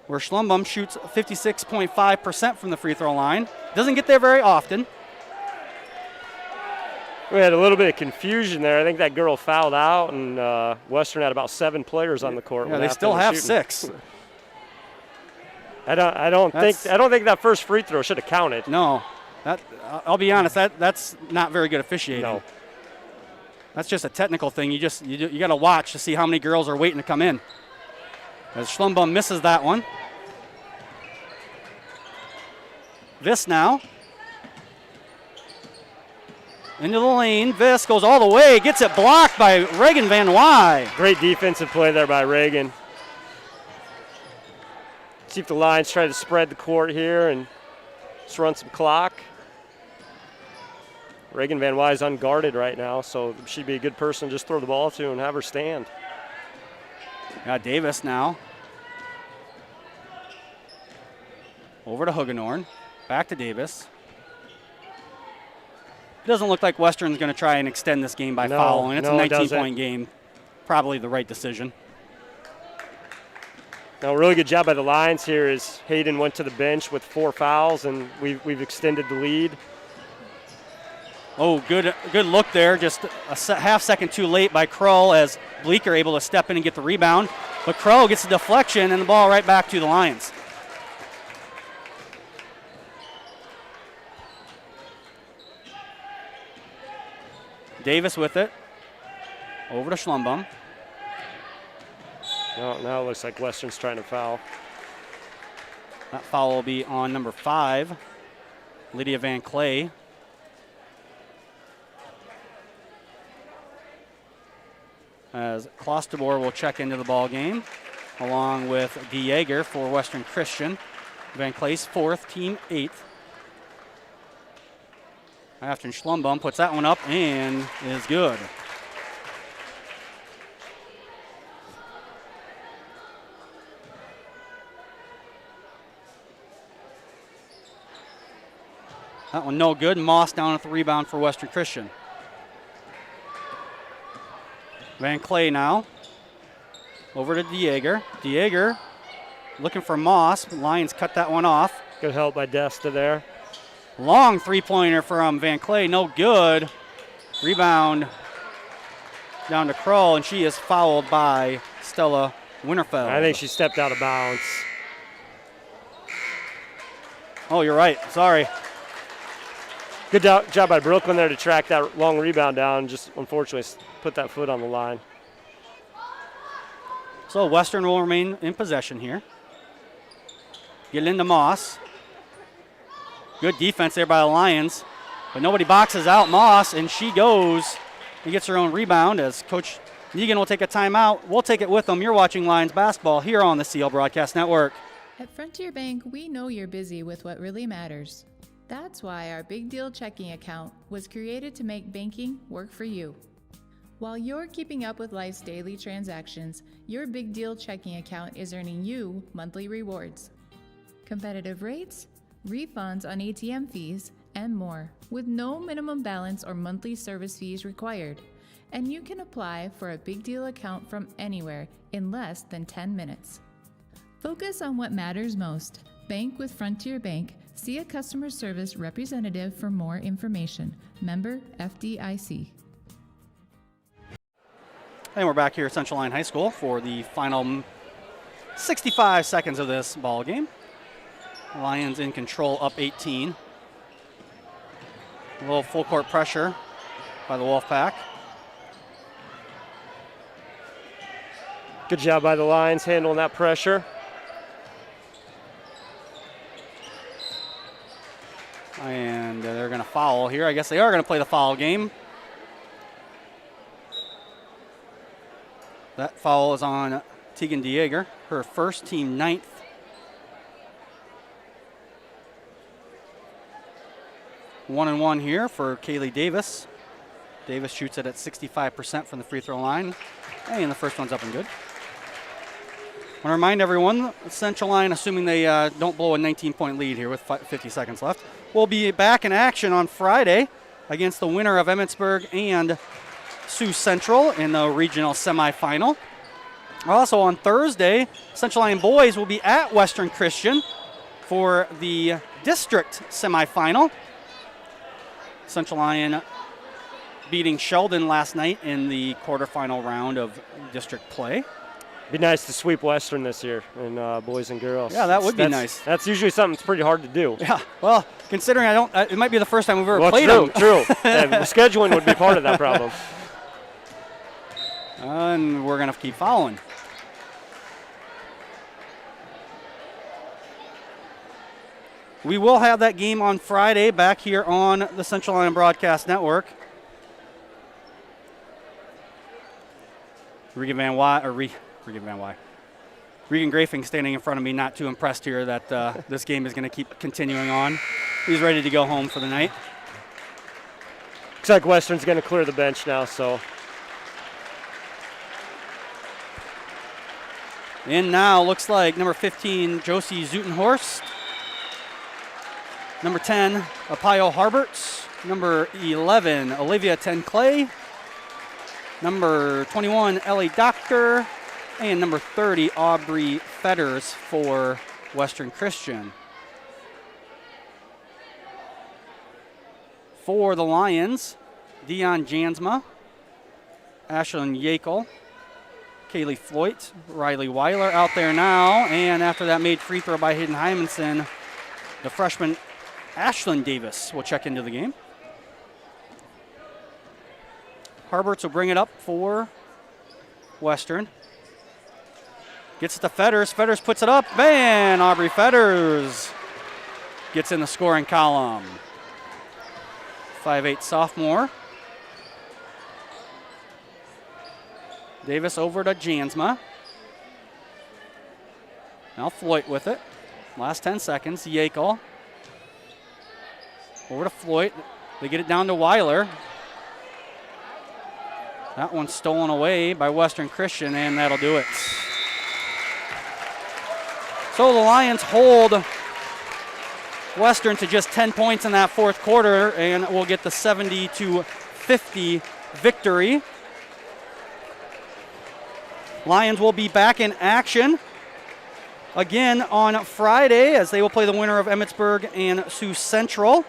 where Schlumbum shoots 56.5% from the free throw line. Doesn't get there very often. We had a little bit of confusion there. I think that girl fouled out, and Western had about 7 players on the court. Yeah, they still have shooting. 6. I don't think that first free throw should have counted. No, I'll be honest. That's not very good officiating. No. That's just a technical thing. You got to watch to see how many girls are waiting to come in. As Schlumbum misses that one. Viss now. Into the lane. Viss goes all the way. Gets it blocked by Reagan Van Wy. Great defensive play there by Reagan. See if the Lions try to spread the court here and just run some clock. Reagan Van Wy is unguarded right now, so she'd be a good person to just throw the ball to and have her stand. Got Davis now. Over to Hugedorn. Back to Davis. It doesn't look like Western's going to try and extend this game by fouling. It's a 19-point game. Probably the right decision. Now, a really good job by the Lions here is Hayden went to the bench with 4 fouls, and we've extended the lead. Oh, good look there. Just a half second too late by Kroll as Bleeker able to step in and get the rebound. But Kroll gets the deflection and the ball right back to the Lions. Davis with it. Over to Schlumbum. Now it looks like Western's trying to foul. That foul will be on number 5, Lydia Van Clay. As Klosterboer will check into the ball game, along with DeJager for Western Christian. Van Clay's 4th, team 8th. Afton Schlumbum puts that one up and is good. That one no good. Moss down at the rebound for Western Christian. Van Clay now. Over to DeJager. DeJager looking for Moss. Lions cut that one off. Good help by Desta there. Long three-pointer from Van Clay, no good. Rebound down to Kroll, and she is fouled by Stella Winterfeld. I think she stepped out of bounds. Oh, you're right. Sorry. Good job by Brooklyn there to track that long rebound down. Just unfortunately put that foot on the line. So Western will remain in possession here. Get into Moss. Good defense there by the Lions. But nobody boxes out Moss, and she goes and gets her own rebound as Coach Negan will take a timeout. We'll take it with them. You're watching Lions basketball here on the CL Broadcast Network. At Frontier Bank, we know you're busy with what really matters. That's why our Big Deal checking account was created to make banking work for you. While you're keeping up with life's daily transactions, your Big Deal checking account is earning you monthly rewards. Competitive rates, refunds on ATM fees, and more, with no minimum balance or monthly service fees required. And you can apply for a Big Deal account from anywhere in less than 10 minutes. Focus on what matters most. Bank with Frontier Bank. See a customer service representative for more information. Member FDIC. And we're back here at Central Lyon High School for the final 65 seconds of this ball game. Lions in control, up 18. A little full court pressure by the Wolfpack. Good job by the Lions handling that pressure. And they're going to foul here. I guess they are going to play the foul game. That foul is on Tegan Dieger, her first, team 9th. One and one here for Kaylee Davis. Davis shoots it at 65% from the free throw line. And the first one's up and good. I want to remind everyone, Central Lyon, assuming they don't blow a 19-point lead here with 50 seconds left, will be back in action on Friday against the winner of Emmitsburg and Sioux Central in the regional semifinal. Also on Thursday, Central Lyon boys will be at Western Christian for the district semifinal. Central Lyon beating Sheldon last night in the quarterfinal round of district play. Be nice to sweep Western this year in boys and girls. Yeah, that would be nice. That's usually something that's pretty hard to do. Yeah, well, considering it might be the first time we've ever played them. True. Yeah, scheduling would be part of that problem. And we're going to keep following. We will have that game on Friday back here on the Central Lyon Broadcast Network. Regan Grafing standing in front of me, not too impressed here that this game is going to keep continuing on. He's ready to go home for the night. Looks like Western's going to clear the bench now, so. And now looks like number 15, Josie Zutenhorst. Number 10, Apayo Harberts. Number 11, Olivia Tenclay. Number 21, Ellie Doctor. And number 30, Aubrey Fetters for Western Christian. For the Lions, Dion Jansma, Ashlyn Yakel, Kaylee Floyd, Riley Weiler out there now. And after that made free throw by Hayden Hymanson, the freshman Ashlyn Davis will check into the game. Harberts will bring it up for Western. Gets it to Fetters. Fetters puts it up. Man, Aubrey Fetters gets in the scoring column. 5'8" sophomore. Davis over to Jansma. Now Floyd with it. Last 10 seconds. Yakel. Over to Floyd. They get it down to Weiler. That one's stolen away by Western Christian, and that'll do it. So the Lions hold Western to just 10 points in that fourth quarter, and will get the 70-50 victory. Lions will be back in action again on Friday as they will play the winner of Emmitsburg and Sioux Central.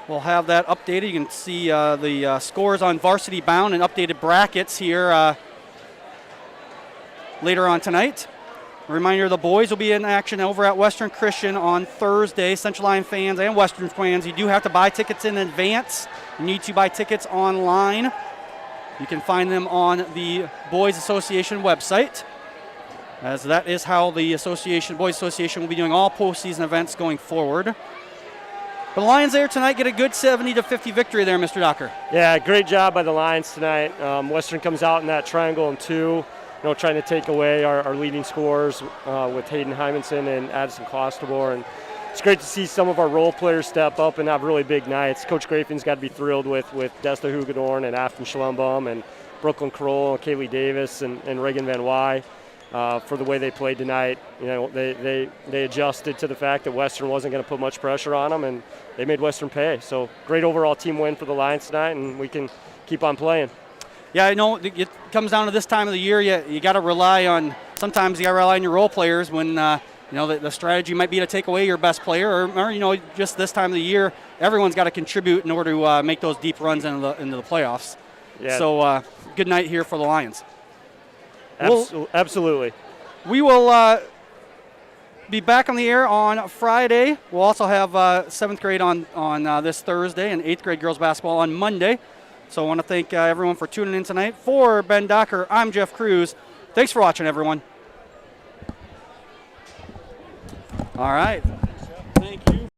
We'll have that updated. You can see the scores on Varsity Bound and updated brackets here later on tonight. A reminder, the boys will be in action over at Western Christian on Thursday. Central Lyon fans and Western fans, you do have to buy tickets in advance. You need to buy tickets online. You can find them on the Boys Association website, as that is how the Boys Association will be doing all postseason events going forward. The Lions there tonight get a good 70-50 victory there, Mr. Docker. Yeah, great job by the Lions tonight. Western comes out in that triangle and two, trying to take away our leading scorers with Hayden Hymanson and Addison Costable. And it's great to see some of our role players step up and have really big nights. Coach Grafing's got to be thrilled with Desta Hugedorn and Afton Schlumbum and Brooklyn Kroll, Kaylee Davis, and Reagan Van Wy. For the way they played tonight. They adjusted to the fact that Western wasn't going to put much pressure on them, and they made Western pay. So great overall team win for the Lions tonight, and we can keep on playing. Yeah, I know it comes down to this time of the year. You got to rely on, sometimes you got to rely on your role players when the strategy might be to take away your best player, or just this time of the year, everyone's got to contribute in order to make those deep runs into the playoffs. Yeah. So good night here for the Lions. Absolutely. We will be back on the air on Friday. We'll also have 7th grade on this Thursday and 8th grade girls basketball on Monday. So I want to thank everyone for tuning in tonight. For Ben Docker, I'm Jeff Cruz. Thanks for watching, everyone. All right.